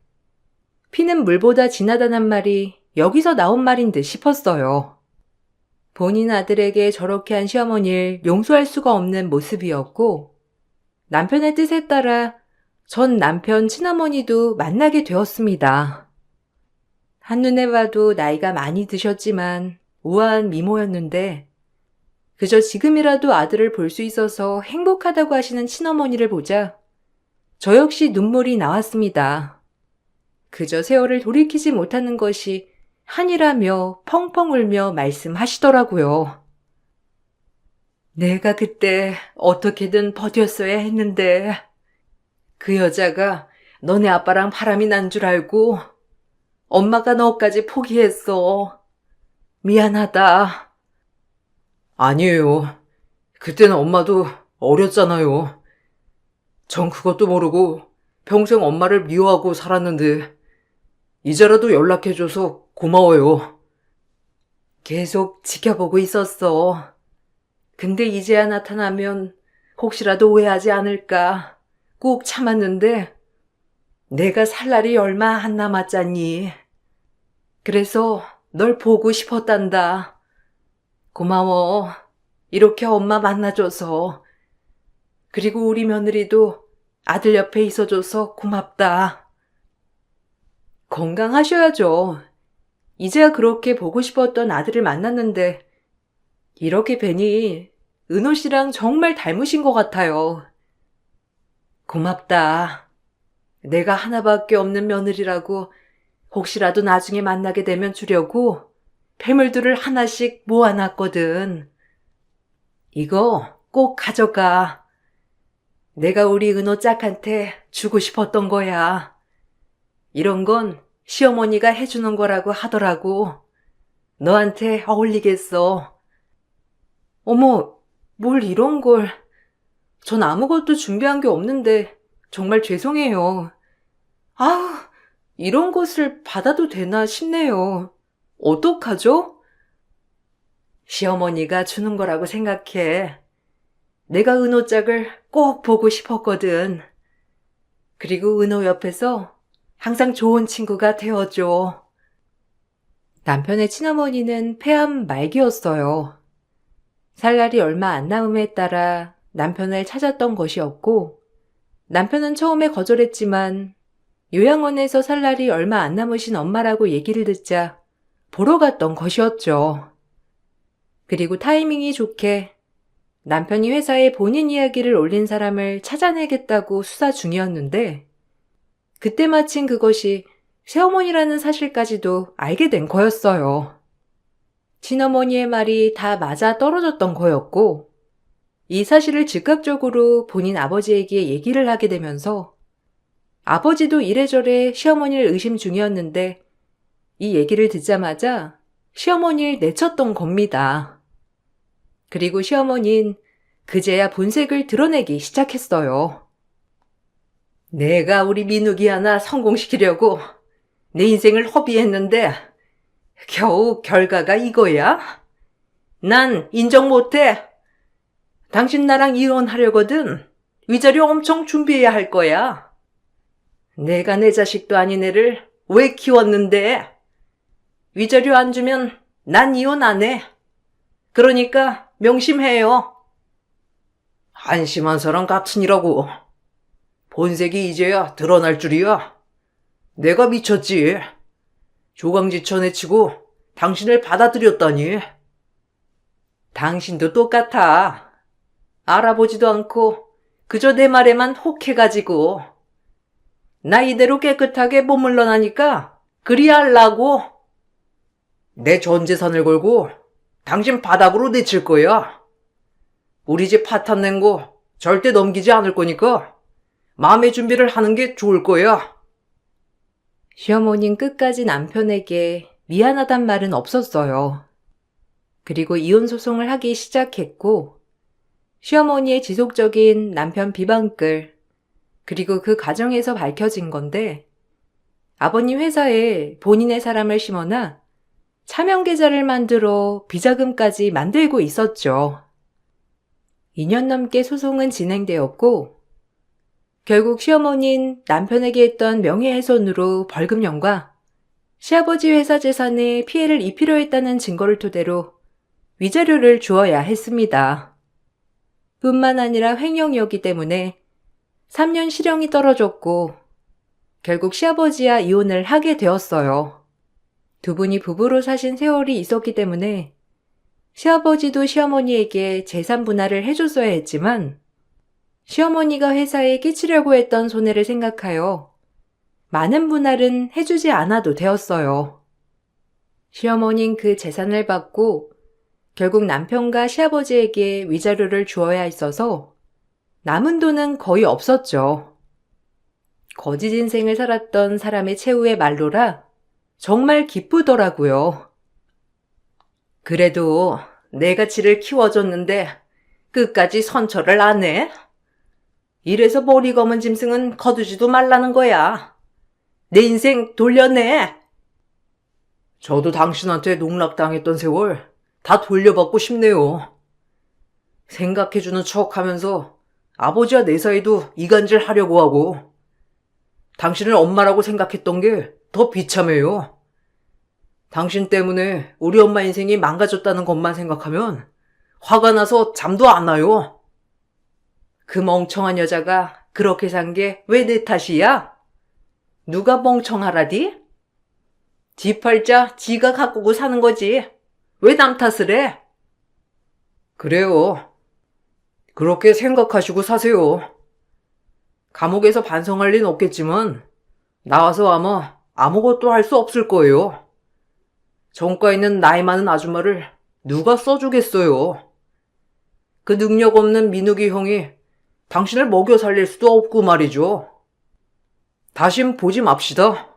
Speaker 1: 피는 물보다 진하다는 말이 여기서 나온 말인 듯 싶었어요. 본인 아들에게 저렇게 한 시어머니를 용서할 수가 없는 모습이었고, 남편의 뜻에 따라 전 남편 친어머니도 만나게 되었습니다. 한눈에 봐도 나이가 많이 드셨지만 우아한 미모였는데, 그저 지금이라도 아들을 볼 수 있어서 행복하다고 하시는 친어머니를 보자 저 역시 눈물이 나왔습니다. 그저 세월을 돌이키지 못하는 것이 한이라며 펑펑 울며 말씀하시더라고요. 내가 그때 어떻게든 버텼어야 했는데 그 여자가 너네 아빠랑 바람이 난 줄 알고 엄마가 너까지 포기했어. 미안하다.
Speaker 2: 아니에요. 그때는 엄마도 어렸잖아요. 전 그것도 모르고 평생 엄마를 미워하고 살았는데 이제라도 연락해줘서 고마워요.
Speaker 1: 계속 지켜보고 있었어. 근데 이제야 나타나면 혹시라도 오해하지 않을까 꾹 참았는데 내가 살 날이 얼마 안 남았잖니. 그래서 널 보고 싶었단다. 고마워. 이렇게 엄마 만나줘서. 그리고 우리 며느리도 아들 옆에 있어줘서 고맙다. 건강하셔야죠. 이제야 그렇게 보고 싶었던 아들을 만났는데 이렇게 뵈니 은호 씨랑 정말 닮으신 것 같아요. 고맙다. 내가 하나밖에 없는 며느리라고 혹시라도 나중에 만나게 되면 주려고 폐물들을 하나씩 모아놨거든. 이거 꼭 가져가. 내가 우리 은호 짝한테 주고 싶었던 거야. 이런 건 시어머니가 해주는 거라고 하더라고. 너한테 어울리겠어. 어머, 뭘 이런 걸. 전 아무것도 준비한 게 없는데 정말 죄송해요. 아우, 이런 것을 받아도 되나 싶네요. 어떡하죠? 시어머니가 주는 거라고 생각해. 내가 은호 짝을 꼭 보고 싶었거든. 그리고 은호 옆에서 항상 좋은 친구가 되어줘. 남편의 친어머니는 폐암 말기였어요. 살 날이 얼마 안 남음에 따라 남편을 찾았던 것이었고, 남편은 처음에 거절했지만 요양원에서 살 날이 얼마 안 남으신 엄마라고 얘기를 듣자 보러 갔던 것이었죠. 그리고 타이밍이 좋게 남편이 회사에 본인 이야기를 올린 사람을 찾아내겠다고 수사 중이었는데 그때 마침 그것이 새어머니라는 사실까지도 알게 된 거였어요. 친어머니의 말이 다 맞아 떨어졌던 거였고 이 사실을 즉각적으로 본인 아버지에게 얘기를 하게 되면서 아버지도 이래저래 시어머니를 의심 중이었는데 이 얘기를 듣자마자 시어머니를 내쳤던 겁니다. 그리고 시어머니는 그제야 본색을 드러내기 시작했어요. 내가 우리 민욱이 하나 성공시키려고 내 인생을 허비했는데 겨우 결과가 이거야? 난 인정 못해. 당신 나랑 이혼하려거든. 위자료 엄청 준비해야 할 거야. 내가 내 자식도 아닌 애를 왜 키웠는데? 위자료 안 주면 난 이혼 안 해. 그러니까 명심해요.
Speaker 2: 한심한 사람 같으니라고. 본색이 이제야 드러날 줄이야. 내가 미쳤지. 조강지천에 치고 당신을 받아들였다니.
Speaker 1: 당신도 똑같아. 알아보지도 않고 그저 내 말에만 혹해가지고. 나 이대로 깨끗하게 못 물러나니까 그리 할라고.
Speaker 2: 내 전 재산을 걸고 당신 바닥으로 내칠 거야. 우리 집 파탄 낸 거 절대 넘기지 않을 거니까 마음의 준비를 하는 게 좋을 거야.
Speaker 1: 시어머니는 끝까지 남편에게 미안하단 말은 없었어요. 그리고 이혼 소송을 하기 시작했고 시어머니의 지속적인 남편 비방글 그리고 그 과정에서 밝혀진 건데 아버님 회사에 본인의 사람을 심어놔 차명 계좌를 만들어 비자금까지 만들고 있었죠. 2년 넘게 소송은 진행되었고 결국 시어머니는 남편에게 했던 명예훼손으로 벌금형과 시아버지 회사 재산에 피해를 입히려 했다는 증거를 토대로 위자료를 주어야 했습니다. 뿐만 아니라 횡령이었기 때문에 3년 실형이 떨어졌고 결국 시아버지와 이혼을 하게 되었어요. 두 분이 부부로 사신 세월이 있었기 때문에 시아버지도 시어머니에게 재산 분할을 해줬어야 했지만 시어머니가 회사에 끼치려고 했던 손해를 생각하여 많은 분할은 해주지 않아도 되었어요. 시어머니는 그 재산을 받고 결국 남편과 시아버지에게 위자료를 주어야 했어서 남은 돈은 거의 없었죠. 거짓 인생을 살았던 사람의 최후의 말로라 정말 기쁘더라고요. 그래도 내가 지를 키워줬는데 끝까지 선처를 안 해? 이래서 머리 검은 짐승은 거두지도 말라는 거야. 내 인생 돌려내.
Speaker 2: 저도 당신한테 농락당했던 세월 다 돌려받고 싶네요. 생각해주는 척 하면서 아버지와 내 사이도 이간질 하려고 하고, 당신을 엄마라고 생각했던 게 더 비참해요. 당신 때문에 우리 엄마 인생이 망가졌다는 것만 생각하면 화가 나서 잠도 안 와요. 그 멍청한 여자가 그렇게 산 게 왜 내 탓이야? 누가 멍청하라디? 지 팔자 지가 가꾸고 사는 거지. 왜 남 탓을 해? 그래요. 그렇게 생각하시고 사세요. 감옥에서 반성할 리는 없겠지만 나와서 아마 아무것도 할 수 없을 거예요. 정가 있는 나이 많은 아줌마를 누가 써주겠어요. 그 능력 없는 민욱이 형이 당신을 먹여 살릴 수도 없고 말이죠. 다신 보지 맙시다.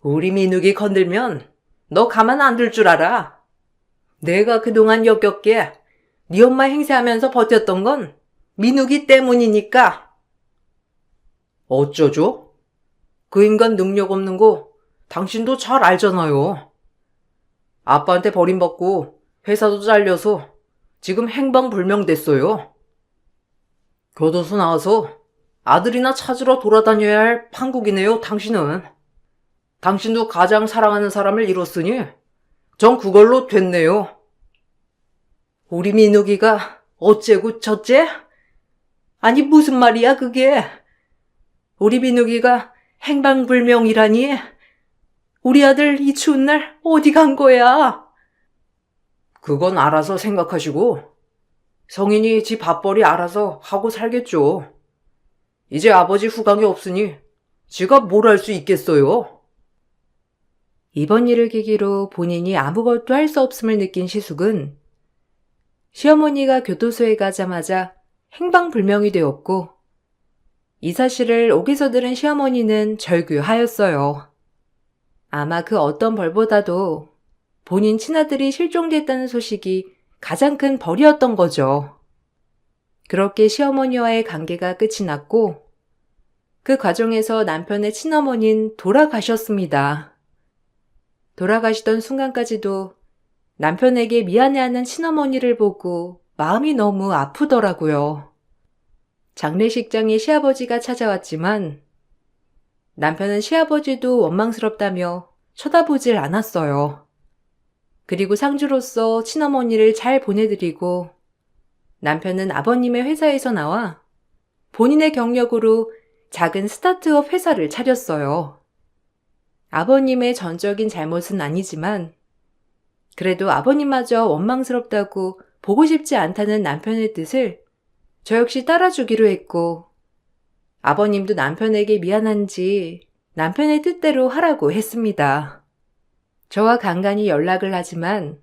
Speaker 2: 우리 민욱이 건들면 너 가만 안 둘 줄 알아. 내가 그동안 역겹게 네 엄마 행세하면서 버텼던 건 민욱이 때문이니까. 어쩌죠? 그 인간 능력 없는 거 당신도 잘 알잖아요. 아빠한테 버림받고 회사도 잘려서 지금 행방불명됐어요. 교도소 나와서 아들이나 찾으러 돌아다녀야 할 판국이네요, 당신은. 당신도 가장 사랑하는 사람을 잃었으니 전 그걸로 됐네요. 우리 민욱이가 어째고 저째? 아니 무슨 말이야 그게? 우리 민욱이가 행방불명이라니? 우리 아들 이 추운 날 어디 간 거야? 그건 알아서 생각하시고 성인이 지 밥벌이 알아서 하고 살겠죠. 이제 아버지 후광이 없으니 지가 뭘 할 수 있겠어요?
Speaker 1: 이번 일을 계기로 본인이 아무것도 할 수 없음을 느낀 시숙은 시어머니가 교도소에 가자마자 행방불명이 되었고 이 사실을 옥에서 들은 시어머니는 절규하였어요. 아마 그 어떤 벌보다도 본인 친아들이 실종됐다는 소식이 가장 큰 벌이었던 거죠. 그렇게 시어머니와의 관계가 끝이 났고 그 과정에서 남편의 친어머니는 돌아가셨습니다. 돌아가시던 순간까지도 남편에게 미안해하는 친어머니를 보고 마음이 너무 아프더라고요. 장례식장에 시아버지가 찾아왔지만 남편은 시아버지도 원망스럽다며 쳐다보질 않았어요. 그리고 상주로서 친어머니를 잘 보내드리고 남편은 아버님의 회사에서 나와 본인의 경력으로 작은 스타트업 회사를 차렸어요. 아버님의 전적인 잘못은 아니지만 그래도 아버님마저 원망스럽다고 보고 싶지 않다는 남편의 뜻을 저 역시 따라주기로 했고 아버님도 남편에게 미안한지 남편의 뜻대로 하라고 했습니다. 저와 간간히 연락을 하지만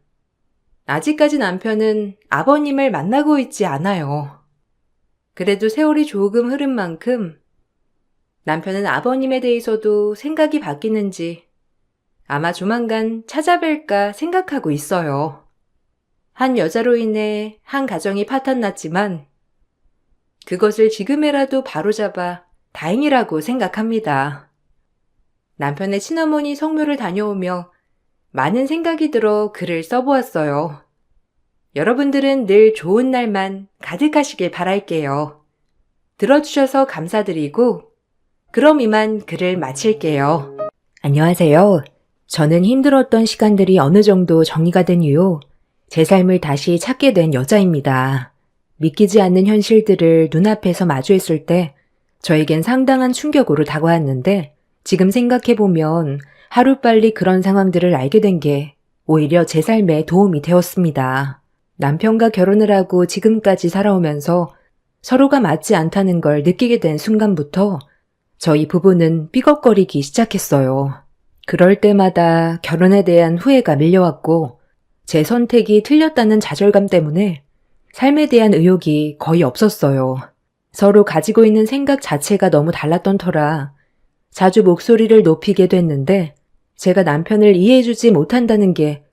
Speaker 1: 아직까지 남편은 아버님을 만나고 있지 않아요. 그래도 세월이 조금 흐른 만큼 남편은 아버님에 대해서도 생각이 바뀌는지 아마 조만간 찾아뵐까 생각하고 있어요. 한 여자로 인해 한 가정이 파탄났지만 그것을 지금이라도 바로잡아 다행이라고 생각합니다. 남편의 친어머니 성묘를 다녀오며 많은 생각이 들어 글을 써보았어요. 여러분들은 늘 좋은 날만 가득하시길 바랄게요. 들어주셔서 감사드리고 그럼 이만 글을 마칠게요. 안녕하세요. 저는 힘들었던 시간들이 어느 정도 정리가 된 이후 제 삶을 다시 찾게 된 여자입니다. 믿기지 않는 현실들을 눈앞에서 마주했을 때 저에겐 상당한 충격으로 다가왔는데 지금 생각해보면 하루빨리 그런 상황들을 알게 된 게 오히려 제 삶에 도움이 되었습니다. 남편과 결혼을 하고 지금까지 살아오면서 서로가 맞지 않다는 걸 느끼게 된 순간부터 저희 부부는 삐걱거리기 시작했어요. 그럴 때마다 결혼에 대한 후회가 밀려왔고 제 선택이 틀렸다는 좌절감 때문에 삶에 대한 의욕이 거의 없었어요. 서로 가지고 있는 생각 자체가 너무 달랐던 터라 자주 목소리를 높이게 됐는데 제가 남편을 이해해주지 못한다는 게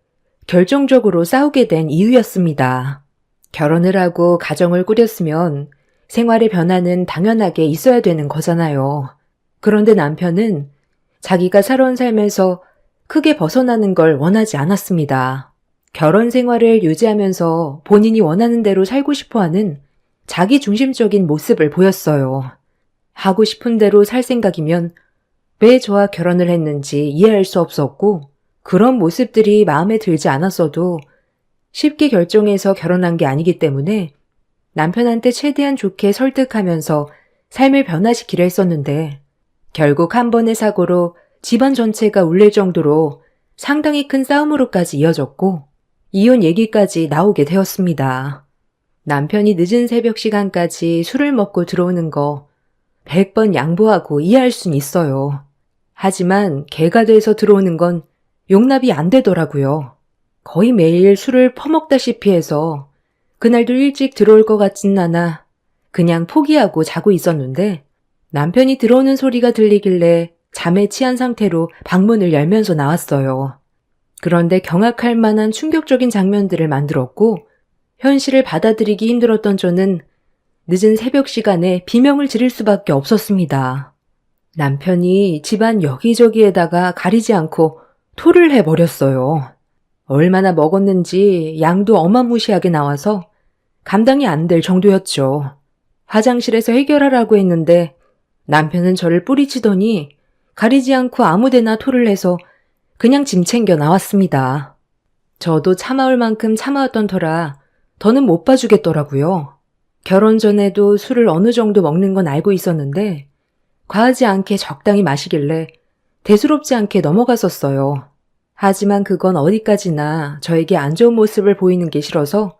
Speaker 1: 결정적으로 싸우게 된 이유였습니다. 결혼을 하고 가정을 꾸렸으면 생활의 변화는 당연하게 있어야 되는 거잖아요. 그런데 남편은 자기가 살아온 삶에서 크게 벗어나는 걸 원하지 않았습니다. 결혼 생활을 유지하면서 본인이 원하는 대로 살고 싶어하는 자기 중심적인 모습을 보였어요. 하고 싶은 대로 살 생각이면 왜 저와 결혼을 했는지 이해할 수 없었고 그런 모습들이 마음에 들지 않았어도 쉽게 결정해서 결혼한 게 아니기 때문에 남편한테 최대한 좋게 설득하면서 삶을 변화시키려 했었는데 결국 한 번의 사고로 집안 전체가 울릴 정도로 상당히 큰 싸움으로까지 이어졌고 이혼 얘기까지 나오게 되었습니다. 남편이 늦은 새벽 시간까지 술을 먹고 들어오는 거 100번 양보하고 이해할 순 있어요. 하지만 개가 돼서 들어오는 건 용납이 안 되더라고요. 거의 매일 술을 퍼먹다시피 해서 그날도 일찍 들어올 것 같진 않아 그냥 포기하고 자고 있었는데 남편이 들어오는 소리가 들리길래 잠에 취한 상태로 방문을 열면서 나왔어요. 그런데 경악할 만한 충격적인 장면들을 만들었고 현실을 받아들이기 힘들었던 저는 늦은 새벽 시간에 비명을 지를 수밖에 없었습니다. 남편이 집안 여기저기에다가 가리지 않고 토를 해버렸어요. 얼마나 먹었는지 양도 어마무시하게 나와서 감당이 안 될 정도였죠. 화장실에서 해결하라고 했는데 남편은 저를 뿌리치더니 가리지 않고 아무데나 토를 해서 그냥 짐 챙겨 나왔습니다. 저도 참아올 만큼 참아왔던 터라 더는 못 봐주겠더라고요. 결혼 전에도 술을 어느 정도 먹는 건 알고 있었는데 과하지 않게 적당히 마시길래 대수롭지 않게 넘어갔었어요. 하지만 그건 어디까지나 저에게 안 좋은 모습을 보이는 게 싫어서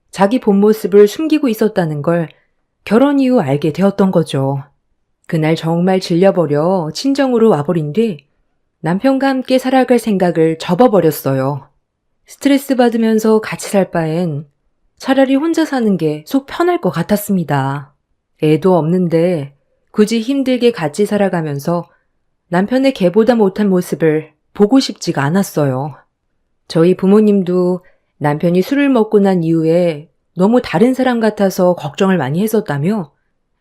Speaker 1: 자기 본 모습을 숨기고 있었다는 걸 결혼 이후 알게 되었던 거죠. 그날 정말 질려버려 친정으로 와버린 뒤 남편과 함께 살아갈 생각을 접어버렸어요. 스트레스 받으면서 같이 살 바엔 차라리 혼자 사는 게 속 편할 것 같았습니다. 애도 없는데 굳이 힘들게 같이 살아가면서 남편의 개보다 못한 모습을 보고 싶지가 않았어요. 저희 부모님도 남편이 술을 먹고 난 이후에 너무 다른 사람 같아서 걱정을 많이 했었다며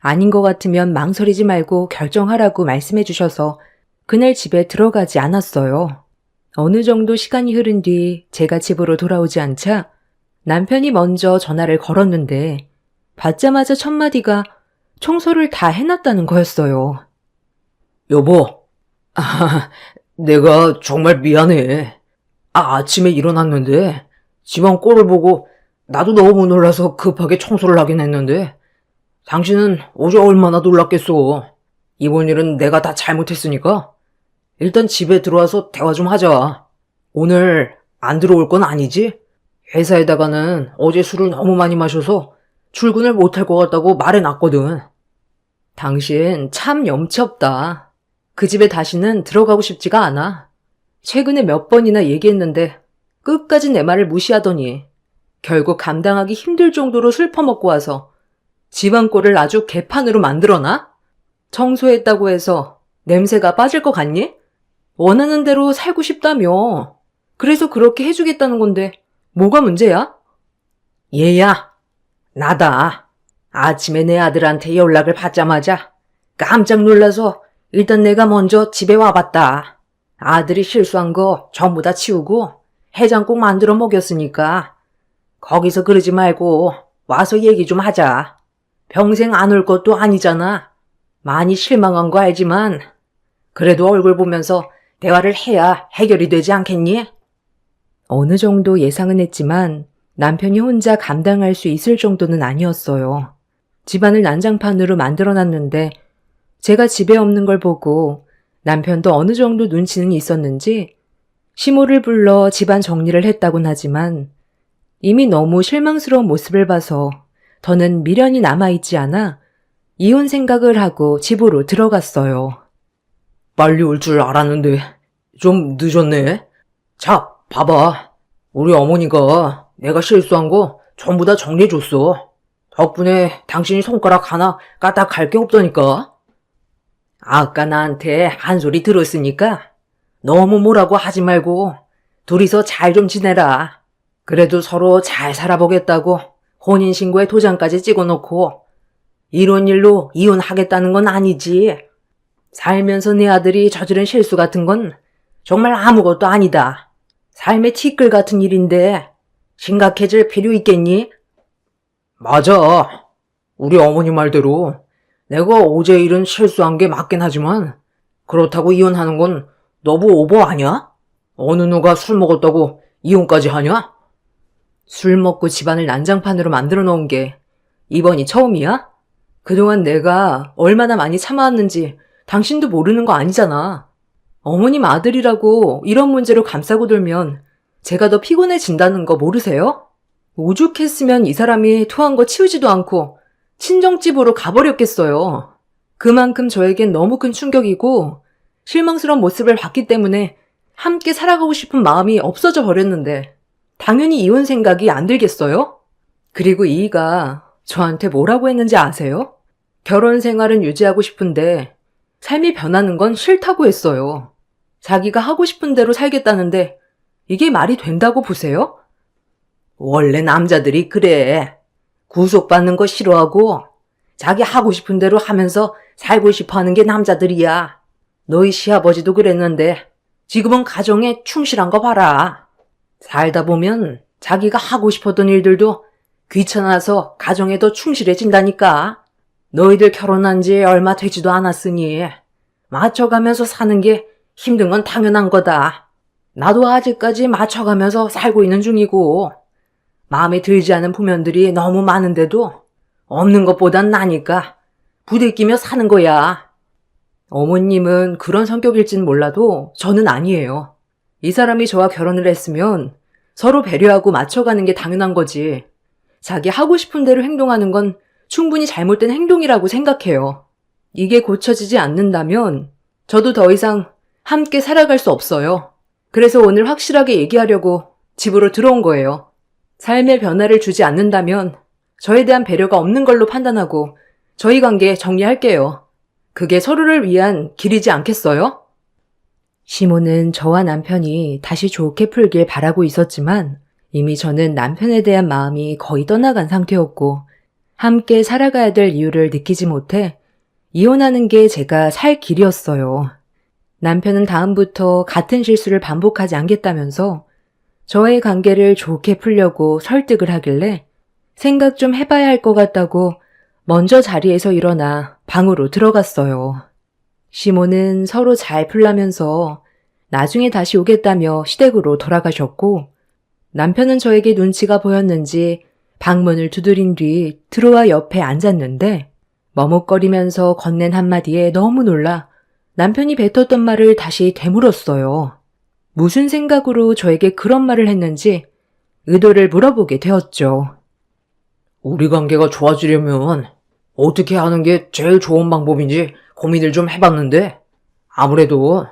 Speaker 1: 아닌 것 같으면 망설이지 말고 결정하라고 말씀해 주셔서 그날 집에 들어가지 않았어요. 어느 정도 시간이 흐른 뒤 제가 집으로 돌아오지 않자 남편이 먼저 전화를 걸었는데 받자마자 첫 마디가 청소를 다 해놨다는 거였어요.
Speaker 2: 여보, 내가 정말 미안해. 아침에 일어났는데 집안 꼴을 보고 나도 너무 놀라서 급하게 청소를 하긴 했는데 당신은 어제 얼마나 놀랐겠어. 이번 일은 내가 다 잘못했으니까 일단 집에 들어와서 대화 좀 하자. 오늘 안 들어올 건 아니지? 회사에다가는 어제 술을 너무 많이 마셔서 출근을 못할 것 같다고 말해놨거든.
Speaker 1: 당신 참 염치 없다. 그 집에 다시는 들어가고 싶지가 않아. 최근에 몇 번이나 얘기했는데 끝까지 내 말을 무시하더니 결국 감당하기 힘들 정도로 술 퍼먹고 와서 집안 꼴을 아주 개판으로 만들어놔? 청소했다고 해서 냄새가 빠질 것 같니? 원하는 대로 살고 싶다며. 그래서 그렇게 해주겠다는 건데 뭐가 문제야?
Speaker 2: 얘야, 나다. 아침에 내 아들한테 연락을 받자마자 깜짝 놀라서 일단 내가 먼저 집에 와봤다. 아들이 실수한 거 전부 다 치우고 해장국 만들어 먹였으니까 거기서 그러지 말고 와서 얘기 좀 하자. 평생 안 올 것도 아니잖아. 많이 실망한 거 알지만 그래도 얼굴 보면서 대화를 해야 해결이 되지 않겠니?
Speaker 1: 어느 정도 예상은 했지만 남편이 혼자 감당할 수 있을 정도는 아니었어요. 집안을 난장판으로 만들어놨는데 제가 집에 없는 걸 보고 남편도 어느 정도 눈치는 있었는지 시모를 불러 집안 정리를 했다곤 하지만 이미 너무 실망스러운 모습을 봐서 더는 미련이 남아있지 않아 이혼 생각을 하고 집으로 들어갔어요.
Speaker 2: 빨리 올 줄 알았는데 좀 늦었네. 자, 봐봐. 우리 어머니가 내가 실수한 거 전부 다 정리해줬어. 덕분에 당신이 손가락 하나 까딱할 게 없다니까. 아까 나한테 한 소리 들었으니까 너무 뭐라고 하지 말고 둘이서 잘 좀 지내라. 그래도 서로 잘 살아보겠다고 혼인신고에 도장까지 찍어놓고 이런 일로 이혼하겠다는 건 아니지. 살면서 내 아들이 저지른 실수 같은 건 정말 아무것도 아니다. 삶의 티끌 같은 일인데 심각해질 필요 있겠니? 맞아. 우리 어머니 말대로 내가 어제 일은 실수한 게 맞긴 하지만 그렇다고 이혼하는 건 너무 오버 아니야? 어느 누가 술 먹었다고 이혼까지 하냐?
Speaker 1: 술 먹고 집안을 난장판으로 만들어 놓은 게 이번이 처음이야? 그동안 내가 얼마나 많이 참아왔는지 당신도 모르는 거 아니잖아. 어머님 아들이라고 이런 문제로 감싸고 돌면 제가 더 피곤해진다는 거 모르세요? 오죽했으면 이 사람이 토한 거 치우지도 않고 친정집으로 가버렸겠어요. 그만큼 저에겐 너무 큰 충격이고 실망스러운 모습을 봤기 때문에 함께 살아가고 싶은 마음이 없어져 버렸는데 당연히 이혼 생각이 안 들겠어요? 그리고 이이가 저한테 뭐라고 했는지 아세요? 결혼 생활은 유지하고 싶은데 삶이 변하는 건 싫다고 했어요. 자기가 하고 싶은 대로 살겠다는데 이게 말이 된다고 보세요?
Speaker 2: 원래 남자들이 그래. 구속받는 거 싫어하고 자기 하고 싶은 대로 하면서 살고 싶어 하는 게 남자들이야. 너희 시아버지도 그랬는데 지금은 가정에 충실한 거 봐라. 살다 보면 자기가 하고 싶었던 일들도 귀찮아서 가정에 더 충실해진다니까. 너희들 결혼한 지 얼마 되지도 않았으니 맞춰가면서 사는 게 힘든 건 당연한 거다. 나도 아직까지 맞춰가면서 살고 있는 중이고 마음에 들지 않은 부면들이 너무 많은데도 없는 것보단 나니까 부대끼며 사는 거야.
Speaker 1: 어머님은 그런 성격일진 몰라도 저는 아니에요. 이 사람이 저와 결혼을 했으면 서로 배려하고 맞춰가는 게 당연한 거지. 자기 하고 싶은 대로 행동하는 건 충분히 잘못된 행동이라고 생각해요. 이게 고쳐지지 않는다면 저도 더 이상 함께 살아갈 수 없어요. 그래서 오늘 확실하게 얘기하려고 집으로 들어온 거예요. 삶의 변화를 주지 않는다면 저에 대한 배려가 없는 걸로 판단하고 저희 관계 정리할게요. 그게 서로를 위한 길이지 않겠어요? 시모는 저와 남편이 다시 좋게 풀길 바라고 있었지만 이미 저는 남편에 대한 마음이 거의 떠나간 상태였고 함께 살아가야 될 이유를 느끼지 못해 이혼하는 게 제가 살 길이었어요. 남편은 다음부터 같은 실수를 반복하지 않겠다면서 저의 관계를 좋게 풀려고 설득을 하길래 생각 좀 해봐야 할 것 같다고 먼저 자리에서 일어나 방으로 들어갔어요. 시모는 서로 잘 풀라면서 나중에 다시 오겠다며 시댁으로 돌아가셨고 남편은 저에게 눈치가 보였는지 방문을 두드린 뒤 들어와 옆에 앉았는데 머뭇거리면서 건넨 한마디에 너무 놀라 남편이 뱉었던 말을 다시 되물었어요. 무슨 생각으로 저에게 그런 말을 했는지 의도를 물어보게 되었죠.
Speaker 2: 우리 관계가 좋아지려면 어떻게 하는 게 제일 좋은 방법인지 고민을 좀 해봤는데 아무래도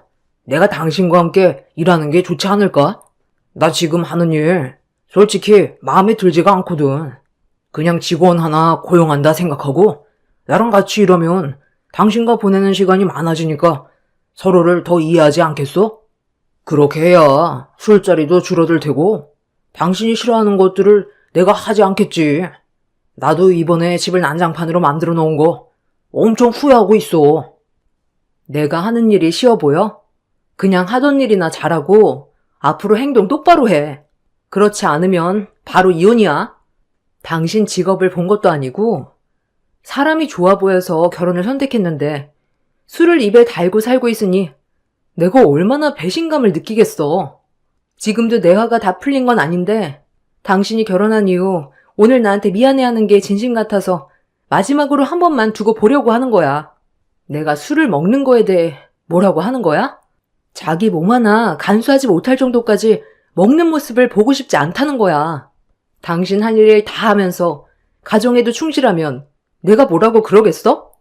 Speaker 2: 내가 당신과 함께 일하는 게 좋지 않을까? 나 지금 하는 일 솔직히 마음에 들지가 않거든. 그냥 직원 하나 고용한다 생각하고 나랑 같이 일하면 당신과 보내는 시간이 많아지니까 서로를 더 이해하지 않겠어? 그렇게 해야 술자리도 줄어들 테고 당신이 싫어하는 것들을 내가 하지 않겠지. 나도 이번에 집을 난장판으로 만들어 놓은 거 엄청 후회하고 있어.
Speaker 1: 내가 하는 일이 쉬워 보여? 그냥 하던 일이나 잘하고 앞으로 행동 똑바로 해. 그렇지 않으면 바로 이혼이야. 당신 직업을 본 것도 아니고 사람이 좋아 보여서 결혼을 선택했는데 술을 입에 달고 살고 있으니 내가 얼마나 배신감을 느끼겠어. 지금도 내 화가 다 풀린 건 아닌데 당신이 결혼한 이후 오늘 나한테 미안해하는 게 진심 같아서 마지막으로 한 번만 두고 보려고 하는 거야. 내가 술을 먹는 거에 대해 뭐라고 하는 거야? 자기 몸 하나 간수하지 못할 정도까지 먹는 모습을 보고 싶지 않다는 거야. 당신 할 일 다 하면서 가정에도 충실하면 내가 뭐라고 그러겠어?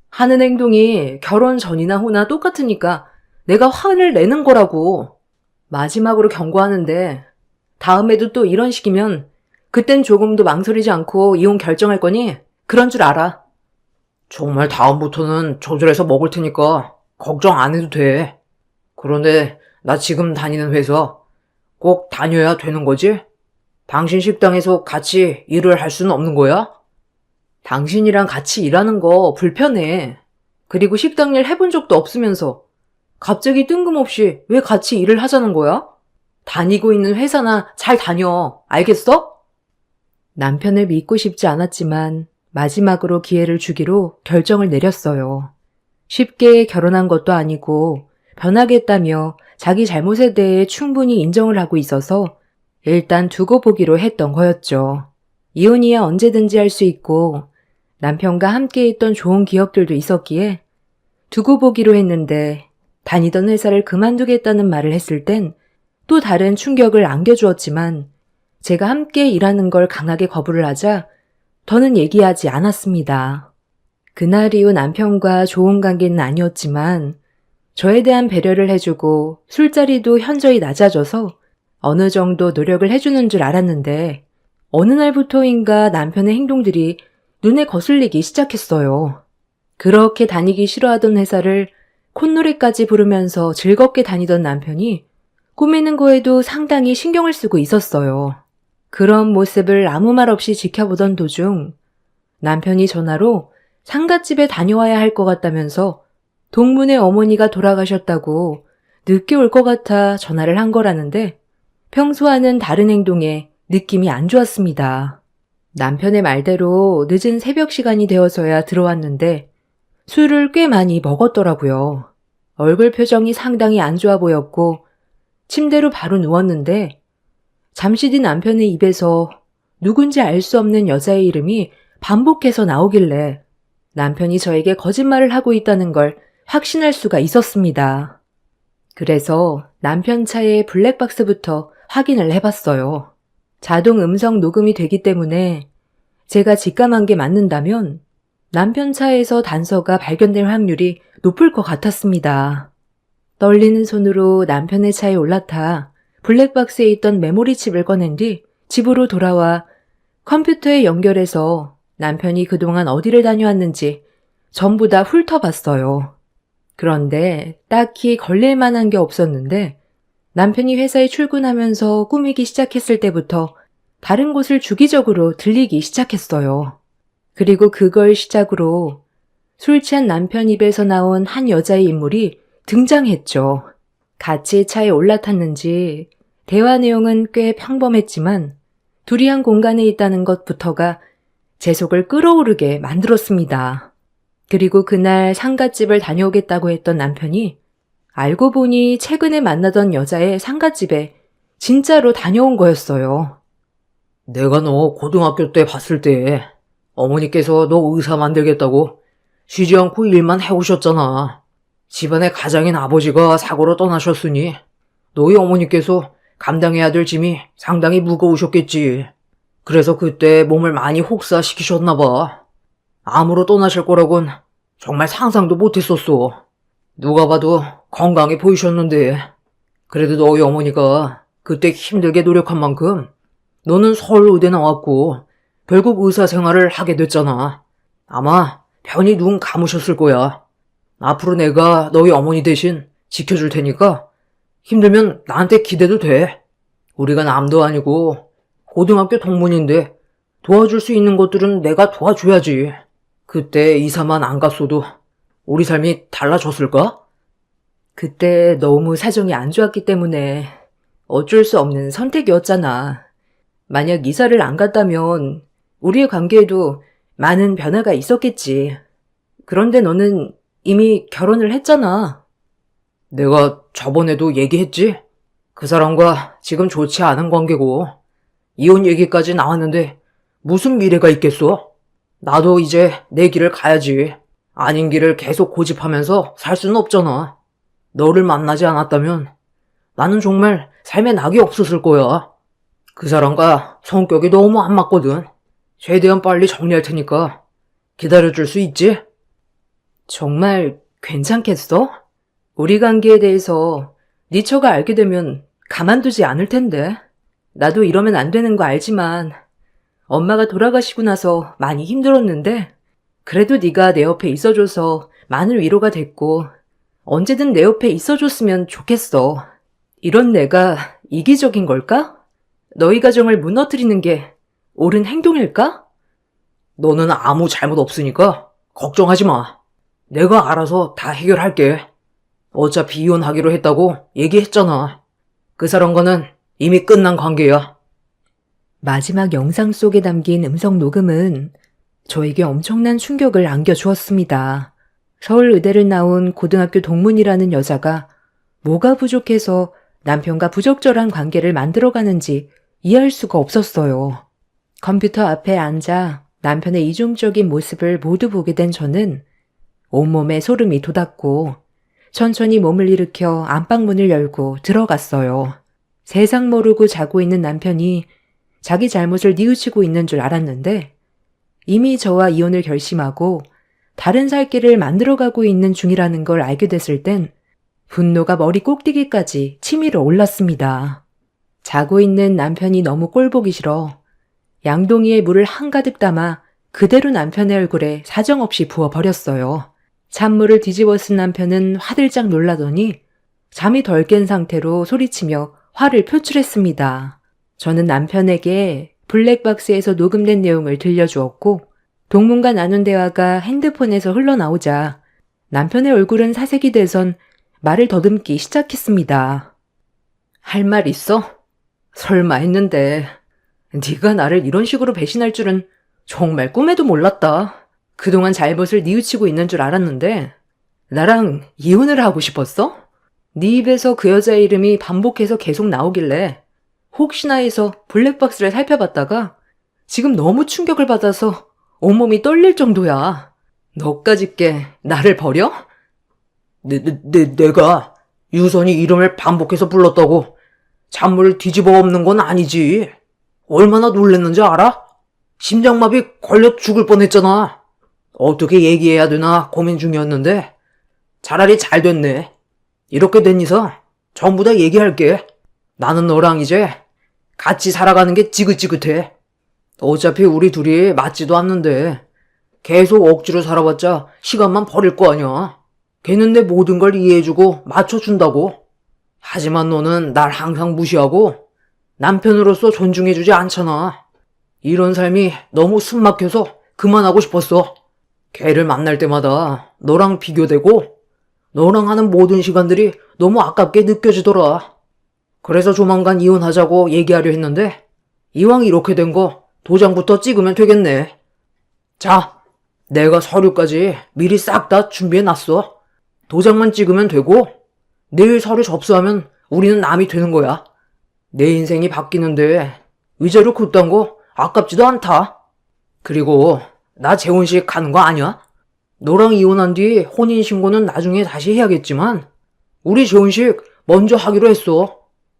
Speaker 1: 하는 행동이 결혼 전이나 후나 똑같으니까 내가 화를 내는 거라고. 마지막으로 경고하는데 다음에도 또 이런 식이면 그땐 조금도 망설이지 않고 이혼 결정할 거니 그런 줄 알아.
Speaker 2: 정말 다음부터는 조절해서 먹을 테니까 걱정 안 해도 돼. 그런데 나 지금 다니는 회사 꼭 다녀야 되는 거지? 당신 식당에서 같이 일을 할 수는 없는 거야?
Speaker 1: 당신이랑 같이 일하는 거 불편해. 그리고 식당 일 해본 적도 없으면서 갑자기 뜬금없이 왜 같이 일을 하자는 거야? 다니고 있는 회사나 잘 다녀. 알겠어? 남편을 믿고 싶지 않았지만 마지막으로 기회를 주기로 결정을 내렸어요. 쉽게 결혼한 것도 아니고 변하겠다며 자기 잘못에 대해 충분히 인정을 하고 있어서 일단 두고 보기로 했던 거였죠. 이혼이야 언제든지 할 수 있고 남편과 함께 있던 좋은 기억들도 있었기에 두고 보기로 했는데 다니던 회사를 그만두겠다는 말을 했을 땐 또 다른 충격을 안겨주었지만 제가 함께 일하는 걸 강하게 거부를 하자 더는 얘기하지 않았습니다. 그날 이후 남편과 좋은 관계는 아니었지만 저에 대한 배려를 해주고 술자리도 현저히 낮아져서 어느 정도 노력을 해주는 줄 알았는데 어느 날부터인가 남편의 행동들이 눈에 거슬리기 시작했어요. 그렇게 다니기 싫어하던 회사를 콧노래까지 부르면서 즐겁게 다니던 남편이 꾸미는 거에도 상당히 신경을 쓰고 있었어요. 그런 모습을 아무 말 없이 지켜보던 도중 남편이 전화로 상갓집에 다녀와야 할 것 같다면서 동문의 어머니가 돌아가셨다고 늦게 올 것 같아 전화를 한 거라는데 평소와는 다른 행동에 느낌이 안 좋았습니다. 남편의 말대로 늦은 새벽 시간이 되어서야 들어왔는데 술을 꽤 많이 먹었더라고요. 얼굴 표정이 상당히 안 좋아 보였고 침대로 바로 누웠는데 잠시 뒤 남편의 입에서 누군지 알 수 없는 여자의 이름이 반복해서 나오길래 남편이 저에게 거짓말을 하고 있다는 걸 확신할 수가 있었습니다. 그래서 남편 차의 블랙박스부터 확인을 해봤어요. 자동 음성 녹음이 되기 때문에 제가 직감한 게 맞는다면 남편 차에서 단서가 발견될 확률이 높을 것 같았습니다. 떨리는 손으로 남편의 차에 올라타 블랙박스에 있던 메모리 칩을 꺼낸 뒤 집으로 돌아와 컴퓨터에 연결해서 남편이 그동안 어디를 다녀왔는지 전부 다 훑어봤어요. 그런데 딱히 걸릴 만한 게 없었는데 남편이 회사에 출근하면서 꾸미기 시작했을 때부터 다른 곳을 주기적으로 들리기 시작했어요. 그리고 그걸 시작으로 술 취한 남편 입에서 나온 한 여자의 인물이 등장했죠. 같이 차에 올라탔는지 대화 내용은 꽤 평범했지만 둘이 한 공간에 있다는 것부터가 제 속을 끓어오르게 만들었습니다. 그리고 그날 상갓집을 다녀오겠다고 했던 남편이 알고 보니 최근에 만나던 여자의 상갓집에 진짜로 다녀온 거였어요.
Speaker 2: 내가 너 고등학교 때 봤을 때 어머니께서 너 의사 만들겠다고 쉬지 않고 일만 해오셨잖아. 집안의 가장인 아버지가 사고로 떠나셨으니 너희 어머니께서 감당해야 될 짐이 상당히 무거우셨겠지. 그래서 그때 몸을 많이 혹사시키셨나 봐. 암으로 떠나실 거라곤 정말 상상도 못했었어. 누가 봐도 건강해 보이셨는데. 그래도 너희 어머니가 그때 힘들게 노력한 만큼 너는 서울의대 나왔고 결국 의사 생활을 하게 됐잖아. 아마 편히 눈 감으셨을 거야. 앞으로 내가 너희 어머니 대신 지켜줄 테니까 힘들면 나한테 기대도 돼. 우리가 남도 아니고 고등학교 동문인데 도와줄 수 있는 것들은 내가 도와줘야지. 그때 이사만 안 갔어도 우리 삶이 달라졌을까?
Speaker 1: 그때 너무 사정이 안 좋았기 때문에 어쩔 수 없는 선택이었잖아. 만약 이사를 안 갔다면 우리의 관계에도 많은 변화가 있었겠지. 그런데 너는 이미 결혼을 했잖아.
Speaker 2: 내가 저번에도 얘기했지? 그 사람과 지금 좋지 않은 관계고 이혼 얘기까지 나왔는데 무슨 미래가 있겠어? 나도 이제 내 길을 가야지. 아닌 길을 계속 고집하면서 살 수는 없잖아. 너를 만나지 않았다면 나는 정말 삶에 낙이 없었을 거야. 그 사람과 성격이 너무 안 맞거든. 최대한 빨리 정리할 테니까 기다려줄 수 있지?
Speaker 1: 정말 괜찮겠어? 우리 관계에 대해서 네 처가 알게 되면 가만두지 않을 텐데. 나도 이러면 안 되는 거 알지만 엄마가 돌아가시고 나서 많이 힘들었는데 그래도 네가 내 옆에 있어줘서 많은 위로가 됐고 언제든 내 옆에 있어줬으면 좋겠어. 이런 내가 이기적인 걸까? 너희 가정을 무너뜨리는 게 옳은 행동일까?
Speaker 2: 너는 아무 잘못 없으니까 걱정하지 마. 내가 알아서 다 해결할게. 어차피 이혼하기로 했다고 얘기했잖아. 그 사람과는 이미 끝난 관계야.
Speaker 1: 마지막 영상 속에 담긴 음성 녹음은 저에게 엄청난 충격을 안겨주었습니다. 서울의대를 나온 고등학교 동문이라는 여자가 뭐가 부족해서 남편과 부적절한 관계를 만들어가는지 이해할 수가 없었어요. 컴퓨터 앞에 앉아 남편의 이중적인 모습을 모두 보게 된 저는 온몸에 소름이 돋았고 천천히 몸을 일으켜 안방문을 열고 들어갔어요. 세상 모르고 자고 있는 남편이 자기 잘못을 뉘우치고 있는 줄 알았는데 이미 저와 이혼을 결심하고 다른 살 길을 만들어가고 있는 중이라는 걸 알게 됐을 땐 분노가 머리 꼭대기까지 치밀어 올랐습니다. 자고 있는 남편이 너무 꼴보기 싫어 양동이에 물을 한가득 담아 그대로 남편의 얼굴에 사정없이 부어버렸어요. 찬물을 뒤집어 쓴 남편은 화들짝 놀라더니 잠이 덜 깬 상태로 소리치며 화를 표출했습니다. 저는 남편에게 블랙박스에서 녹음된 내용을 들려주었고 동문과 나눈 대화가 핸드폰에서 흘러나오자 남편의 얼굴은 사색이 돼선 말을 더듬기 시작했습니다. 할 말 있어? 설마 했는데 네가 나를 이런 식으로 배신할 줄은 정말 꿈에도 몰랐다. 그동안 잘못을 뉘우치고 있는 줄 알았는데 나랑 이혼을 하고 싶었어? 네 입에서 그 여자의 이름이 반복해서 계속 나오길래 혹시나 해서 블랙박스를 살펴봤다가 지금 너무 충격을 받아서 온몸이 떨릴 정도야. 너까짓게 나를 버려?
Speaker 2: 내가 유선이 이름을 반복해서 불렀다고 잔물을 뒤집어 엎는 건 아니지. 얼마나 놀랬는지 알아? 심장마비 걸려 죽을 뻔했잖아. 어떻게 얘기해야 되나 고민 중이었는데 차라리 잘 됐네. 이렇게 된 이상 전부 다 얘기할게. 나는 너랑 이제 같이 살아가는 게 지긋지긋해. 어차피 우리 둘이 맞지도 않는데 계속 억지로 살아봤자 시간만 버릴 거 아니야. 걔는 내 모든 걸 이해해주고 맞춰준다고. 하지만 너는 날 항상 무시하고 남편으로서 존중해주지 않잖아. 이런 삶이 너무 숨막혀서 그만하고 싶었어. 걔를 만날 때마다 너랑 비교되고 너랑 하는 모든 시간들이 너무 아깝게 느껴지더라. 그래서 조만간 이혼하자고 얘기하려 했는데 이왕 이렇게 된 거 도장부터 찍으면 되겠네. 자, 내가 서류까지 미리 싹 다 준비해놨어. 도장만 찍으면 되고 내일 서류 접수하면 우리는 남이 되는 거야. 내 인생이 바뀌는데 위자료 그딴 거 아깝지도 않다. 그리고 나 재혼식 가는 거 아니야? 너랑 이혼한 뒤 혼인신고는 나중에 다시 해야겠지만 우리 재혼식 먼저 하기로 했어.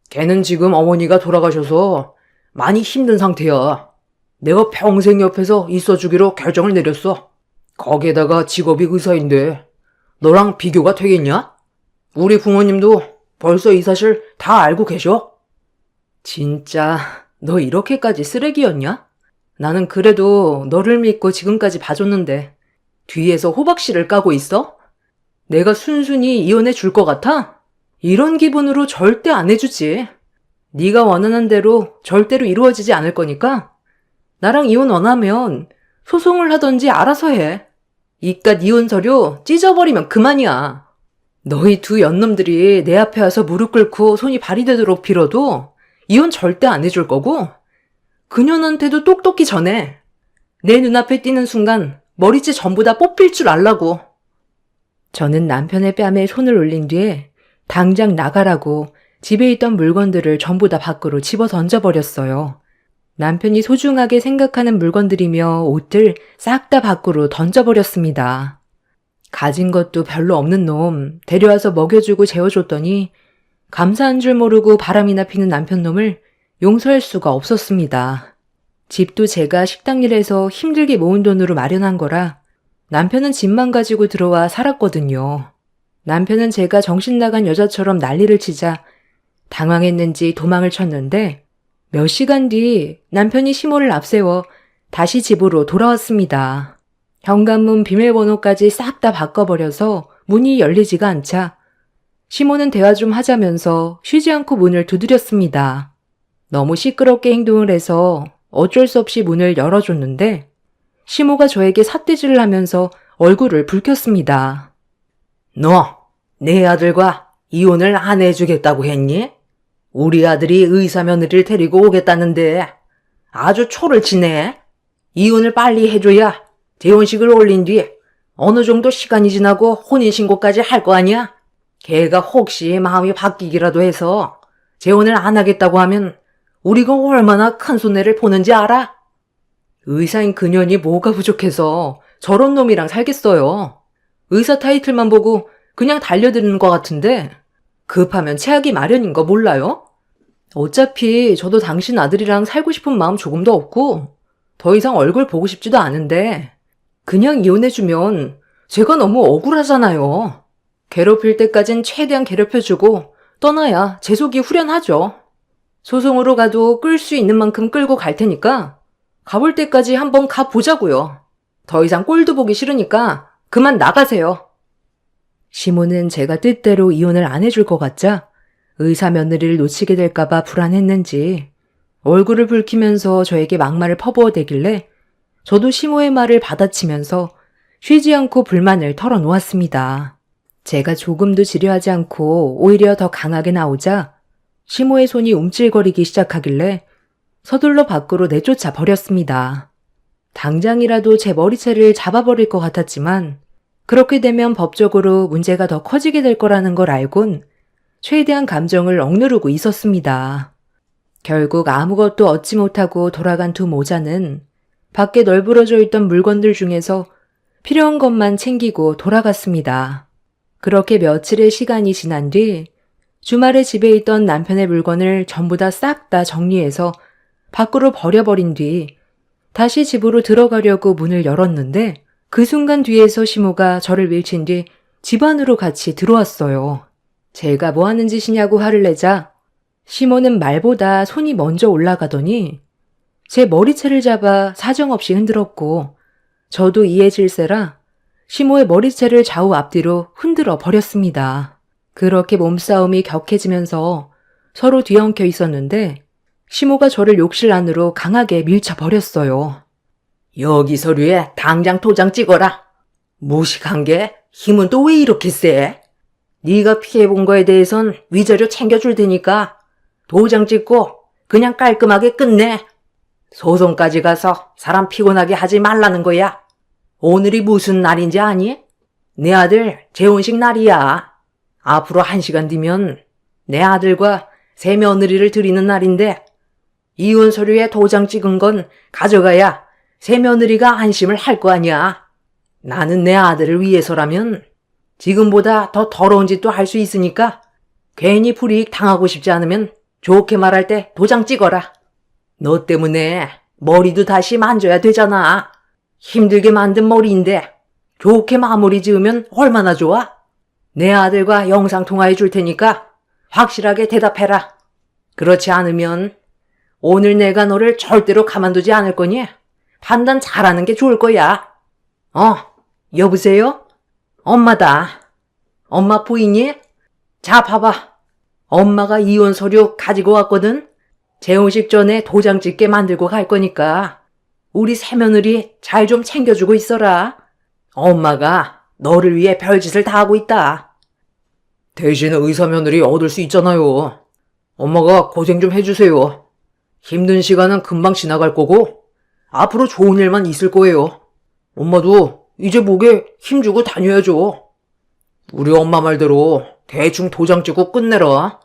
Speaker 2: 걔는 지금 어머니가 돌아가셔서 많이 힘든 상태야. 내가 평생 옆에서 있어주기로 결정을 내렸어. 거기에다가 직업이 의사인데 너랑 비교가 되겠냐? 우리 부모님도 벌써 이 사실 다 알고 계셔. 진짜 너 이렇게까지 쓰레기였냐? 나는 그래도 너를 믿고 지금까지 봐줬는데 뒤에서 호박씨를 까고 있어? 내가 순순히 이혼해 줄 것 같아? 이런 기분으로 절대 안 해주지. 네가 원하는 대로 절대로 이루어지지 않을 거니까 나랑 이혼 원하면 소송을 하던지 알아서 해. 이깟 이혼 서류 찢어버리면 그만이야. 너희 두 연놈들이 내 앞에 와서 무릎 꿇고 손이 발이 되도록 빌어도 이혼 절대 안 해줄 거고 그년한테도 똑똑히 전해. 내 눈앞에 띄는 순간 머리채 전부 다 뽑힐 줄 알라고. 저는 남편의 뺨에 손을 올린 뒤에 당장 나가라고 집에 있던 물건들을 전부 다 밖으로 집어 던져버렸어요. 남편이 소중하게 생각하는 물건들이며 옷들 싹 다 밖으로 던져버렸습니다. 가진 것도 별로 없는 놈 데려와서 먹여주고 재워줬더니 감사한 줄 모르고 바람이나 피는 남편 놈을 용서할 수가 없었습니다. 집도 제가 식당 일해서 힘들게 모은 돈으로 마련한 거라 남편은 집만 가지고 들어와 살았거든요. 남편은 제가 정신 나간 여자처럼 난리를 치자 당황했는지 도망을 쳤는데 몇 시간 뒤 남편이 시모를 앞세워
Speaker 1: 다시 집으로 돌아왔습니다. 현관문 비밀번호까지 싹 다 바꿔버려서 문이 열리지가 않자 시모는 대화 좀 하자면서 쉬지 않고 문을 두드렸습니다. 너무 시끄럽게 행동을 해서 어쩔 수 없이 문을 열어줬는데 시모가 저에게 삿대질을 하면서 얼굴을 붉혔습니다.
Speaker 2: 너, 내 아들과 이혼을 안 해주겠다고 했니? 우리 아들이 의사 며느리를 데리고 오겠다는데 아주 초를 치네. 이혼을 빨리 해줘야 재혼식을 올린 뒤 어느 정도 시간이 지나고 혼인신고까지 할 거 아니야? 걔가 혹시 마음이 바뀌기라도 해서 재혼을 안 하겠다고 하면 우리가 얼마나 큰 손해를 보는지 알아?
Speaker 1: 의사인 그년이 뭐가 부족해서 저런 놈이랑 살겠어요. 의사 타이틀만 보고 그냥 달려드는 것 같은데 급하면 체하기 마련인 거 몰라요? 어차피 저도 당신 아들이랑 살고 싶은 마음 조금도 없고 더 이상 얼굴 보고 싶지도 않은데 그냥 이혼해주면 제가 너무 억울하잖아요. 괴롭힐 때까진 최대한 괴롭혀주고 떠나야 제 속이 후련하죠. 소송으로 가도 끌 수 있는 만큼 끌고 갈 테니까 가볼 때까지 한번 가보자고요. 더 이상 꼴도 보기 싫으니까 그만 나가세요. 시모는 제가 뜻대로 이혼을 안 해줄 것 같자 의사 며느리를 놓치게 될까봐 불안했는지 얼굴을 붉히면서 저에게 막말을 퍼부어대길래 저도 시모의 말을 받아치면서 쉬지 않고 불만을 털어놓았습니다. 제가 조금도 지려하지 않고 오히려 더 강하게 나오자 시모의 손이 움찔거리기 시작하길래 서둘러 밖으로 내쫓아 버렸습니다. 당장이라도 제 머리채를 잡아버릴 것 같았지만 그렇게 되면 법적으로 문제가 더 커지게 될 거라는 걸 알곤 최대한 감정을 억누르고 있었습니다. 결국 아무것도 얻지 못하고 돌아간 두 모자는 밖에 널브러져 있던 물건들 중에서 필요한 것만 챙기고 돌아갔습니다. 그렇게 며칠의 시간이 지난 뒤 주말에 집에 있던 남편의 물건을 전부 다 싹 다 정리해서 밖으로 버려버린 뒤 다시 집으로 들어가려고 문을 열었는데 그 순간 뒤에서 시모가 저를 밀친 뒤 집 안으로 같이 들어왔어요. 제가 뭐 하는 짓이냐고 화를 내자 시모는 말보다 손이 먼저 올라가더니 제 머리채를 잡아 사정없이 흔들었고 저도 이해질세라 시모의 머리채를 좌우 앞뒤로 흔들어 버렸습니다. 그렇게 몸싸움이 격해지면서 서로 뒤엉켜 있었는데 시모가 저를 욕실 안으로 강하게 밀쳐버렸어요.
Speaker 2: 여기 서류에 당장 도장 찍어라. 무식한 게 힘은 또 왜 이렇게 세? 네가 피해본 거에 대해선 위자료 챙겨줄 테니까 도장 찍고 그냥 깔끔하게 끝내. 소송까지 가서 사람 피곤하게 하지 말라는 거야. 오늘이 무슨 날인지 아니? 내 아들 재혼식 날이야. 앞으로 1시간 뒤면 내 아들과 새 며느리를 드리는 날인데 이혼 서류에 도장 찍은 건 가져가야 새 며느리가 안심을 할 거 아니야. 나는 내 아들을 위해서라면 지금보다 더 더러운 짓도 할 수 있으니까 괜히 불이익 당하고 싶지 않으면 좋게 말할 때 도장 찍어라. 너 때문에 머리도 다시 만져야 되잖아. 힘들게 만든 머리인데 좋게 마무리 지으면 얼마나 좋아? 내 아들과 영상통화해 줄 테니까 확실하게 대답해라. 그렇지 않으면 오늘 내가 너를 절대로 가만두지 않을 거니 판단 잘하는 게 좋을 거야. 여보세요? 엄마다. 엄마 보이니? 자, 봐봐. 엄마가 이혼 서류 가지고 왔거든? 재혼식 전에 도장 찍게 만들고 갈 거니까 우리 새며느리 잘 좀 챙겨주고 있어라. 엄마가 너를 위해 별짓을 다 하고 있다. 대신 의사 며느리 얻을 수 있잖아요. 엄마가 고생 좀 해주세요. 힘든 시간은 금방 지나갈 거고 앞으로 좋은 일만 있을 거예요. 엄마도 이제 목에 힘주고 다녀야죠. 우리 엄마 말대로 대충 도장 찍고 끝내라.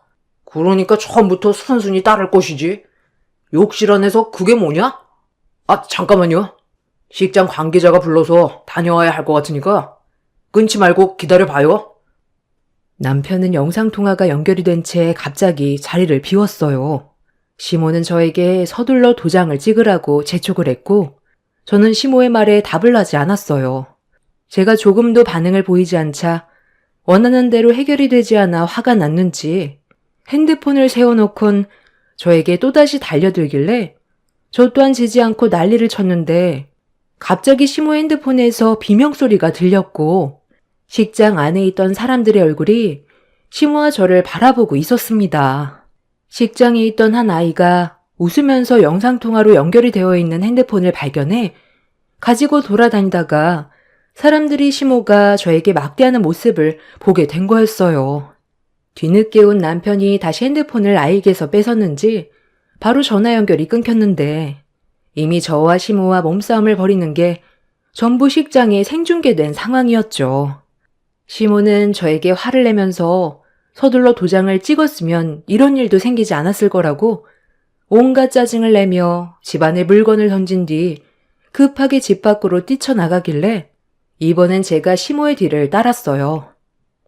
Speaker 2: 그러니까 처음부터 순순히 따를 것이지. 욕실 안에서 그게 뭐냐? 잠깐만요. 식장 관계자가 불러서 다녀와야 할 것 같으니까 끊지 말고 기다려봐요.
Speaker 1: 남편은 영상통화가 연결이 된 채 갑자기 자리를 비웠어요. 시모는 저에게 서둘러 도장을 찍으라고 재촉을 했고 저는 시모의 말에 답을 하지 않았어요. 제가 조금도 반응을 보이지 않자 원하는 대로 해결이 되지 않아 화가 났는지 핸드폰을 세워놓곤 저에게 또다시 달려들길래 저 또한 지지 않고 난리를 쳤는데 갑자기 시모 핸드폰에서 비명소리가 들렸고 식장 안에 있던 사람들의 얼굴이 시모와 저를 바라보고 있었습니다. 식장에 있던 한 아이가 웃으면서 영상통화로 연결이 되어 있는 핸드폰을 발견해 가지고 돌아다니다가 사람들이 시모가 저에게 막대하는 모습을 보게 된 거였어요. 뒤늦게 온 남편이 다시 핸드폰을 아이에게서 뺏었는지 바로 전화 연결이 끊겼는데 이미 저와 시모와 몸싸움을 벌이는 게 전부 식장에 생중계된 상황이었죠. 시모는 저에게 화를 내면서 서둘러 도장을 찍었으면 이런 일도 생기지 않았을 거라고 온갖 짜증을 내며 집안에 물건을 던진 뒤 급하게 집 밖으로 뛰쳐나가길래 이번엔 제가 시모의 뒤를 따랐어요.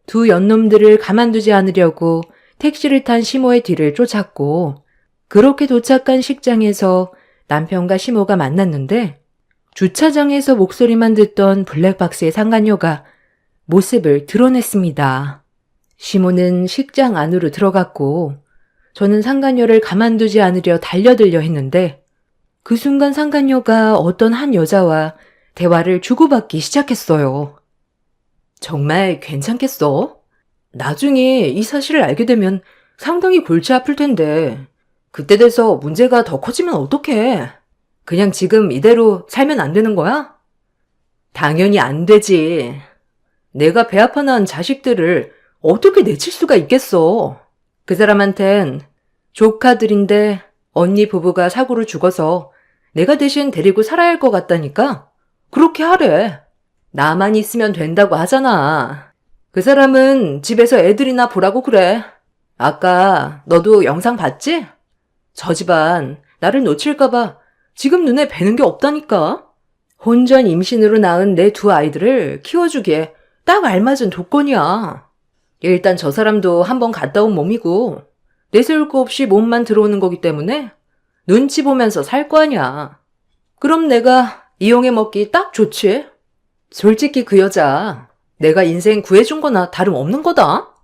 Speaker 1: 두 연놈들을 가만두지 않으려고 택시를 탄 시모의 뒤를 쫓았고 그렇게 도착한 식장에서 남편과 시모가 만났는데 주차장에서 목소리만 듣던 블랙박스의 상간녀가 모습을 드러냈습니다. 시모는 식장 안으로 들어갔고 저는 상간녀를 가만두지 않으려 달려들려 했는데 그 순간 상간녀가 어떤 한 여자와 대화를 주고받기 시작했어요. 정말 괜찮겠어? 나중에 이 사실을 알게 되면 상당히 골치 아플 텐데 그때 돼서 문제가 더 커지면 어떡해? 그냥 지금 이대로 살면 안 되는 거야? 당연히 안 되지. 내가 배 아파 낳은 자식들을 어떻게 내칠 수가 있겠어. 그 사람한텐 조카들인데 언니 부부가 사고로 죽어서 내가 대신 데리고 살아야 할 것 같다니까 그렇게 하래. 나만 있으면 된다고 하잖아. 그 사람은 집에서 애들이나 보라고 그래. 아까 너도 영상 봤지? 저 집안 나를 놓칠까봐 지금 눈에 뵈는 게 없다니까. 혼전 임신으로 낳은 내 두 아이들을 키워주기에 딱 알맞은 조건이야. 일단 저 사람도 한번 갔다 온 몸이고 내세울 거 없이 몸만 들어오는 거기 때문에 눈치 보면서 살 거 아니야. 그럼 내가 이용해 먹기 딱 좋지. 솔직히 그 여자 내가 인생 구해준 거나 다름없는 거다.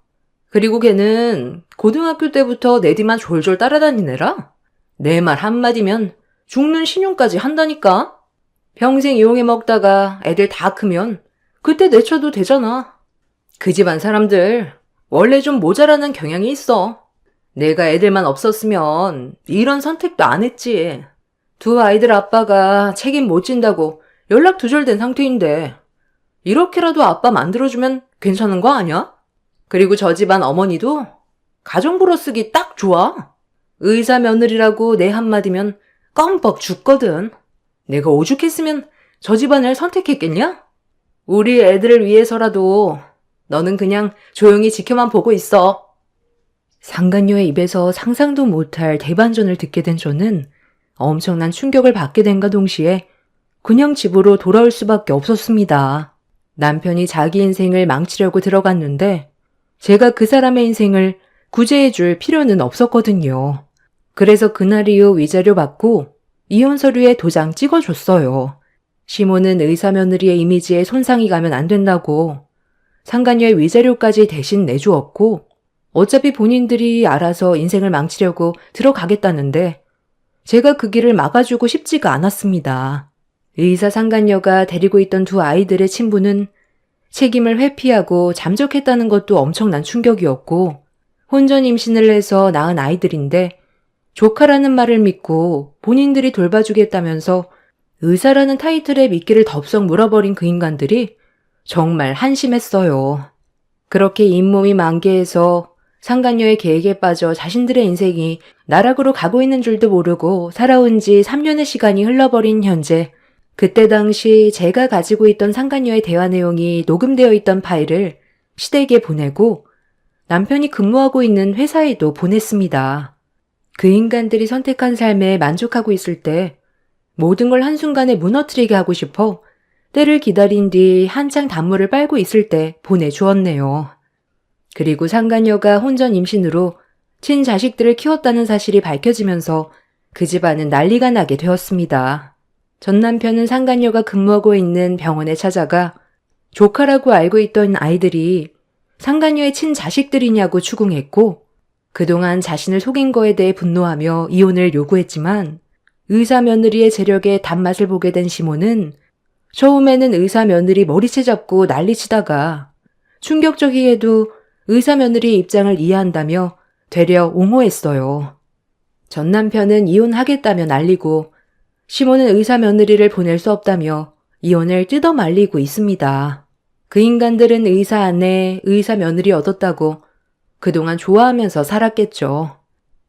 Speaker 1: 그리고 걔는 고등학교 때부터 내 뒤만 졸졸 따라다니느라 내 말 한마디면 죽는 신용까지 한다니까. 평생 이용해 먹다가 애들 다 크면 그때 내쳐도 되잖아. 그 집안 사람들 원래 좀 모자라는 경향이 있어. 내가 애들만 없었으면 이런 선택도 안 했지. 두 아이들 아빠가 책임 못 진다고 연락 두절된 상태인데 이렇게라도 아빠 만들어주면 괜찮은 거 아니야? 그리고 저 집안 어머니도 가정부로 쓰기 딱 좋아. 의사 며느리라고 내 한마디면 껌뻑 죽거든. 내가 오죽했으면 저 집안을 선택했겠냐? 우리 애들을 위해서라도 너는 그냥 조용히 지켜만 보고 있어. 상간녀의 입에서 상상도 못할 대반전을 듣게 된 저는 엄청난 충격을 받게 된과 동시에 그냥 집으로 돌아올 수밖에 없었습니다. 남편이 자기 인생을 망치려고 들어갔는데 제가 그 사람의 인생을 구제해줄 필요는 없었거든요. 그래서 그날 이후 위자료 받고 이혼 서류에 도장 찍어줬어요. 시모는 의사 며느리의 이미지에 손상이 가면 안 된다고 상간녀의 위자료까지 대신 내주었고 어차피 본인들이 알아서 인생을 망치려고 들어가겠다는데 제가 그 길을 막아주고 싶지가 않았습니다. 의사 상간녀가 데리고 있던 두 아이들의 친부는 책임을 회피하고 잠적했다는 것도 엄청난 충격이었고 혼전 임신을 해서 낳은 아이들인데 조카라는 말을 믿고 본인들이 돌봐주겠다면서 의사라는 타이틀에 미끼를 덥석 물어버린 그 인간들이 정말 한심했어요. 그렇게 잇몸이 만개해서 상간녀의 계획에 빠져 자신들의 인생이 나락으로 가고 있는 줄도 모르고 살아온 지 3년의 시간이 흘러버린 현재 그때 당시 제가 가지고 있던 상간녀의 대화 내용이 녹음되어 있던 파일을 시댁에 보내고 남편이 근무하고 있는 회사에도 보냈습니다. 그 인간들이 선택한 삶에 만족하고 있을 때 모든 걸 한순간에 무너뜨리게 하고 싶어 때를 기다린 뒤 한창 단물을 빨고 있을 때 보내주었네요. 그리고 상간녀가 혼전 임신으로 친자식들을 키웠다는 사실이 밝혀지면서 그 집안은 난리가 나게 되었습니다. 전 남편은 상간녀가 근무하고 있는 병원에 찾아가 조카라고 알고 있던 아이들이 상간녀의 친자식들이냐고 추궁했고 그동안 자신을 속인 거에 대해 분노하며 이혼을 요구했지만 의사 며느리의 재력에 단맛을 보게 된 시몬은 처음에는 의사 며느리 머리채 잡고 난리치다가 충격적이게도 의사 며느리의 입장을 이해한다며 되려 옹호했어요. 전 남편은 이혼하겠다며 난리고 시몬은 의사 며느리를 보낼 수 없다며 이혼을 뜯어 말리고 있습니다. 그 인간들은 의사 아내, 의사 며느리 얻었다고 그동안 좋아하면서 살았겠죠.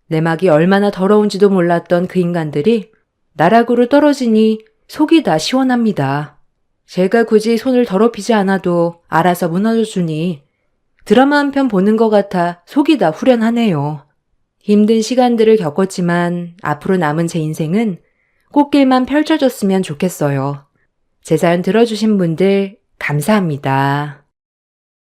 Speaker 1: 내막이 얼마나 더러운지도 몰랐던 그 인간들이 나락으로 떨어지니 속이 다 시원합니다. 제가 굳이 손을 더럽히지 않아도 알아서 무너져주니 드라마 한 편 보는 것 같아 속이 다 후련하네요. 힘든 시간들을 겪었지만 앞으로 남은 제 인생은 꽃길만 펼쳐졌으면 좋겠어요. 제 사연 들어주신 분들 감사합니다.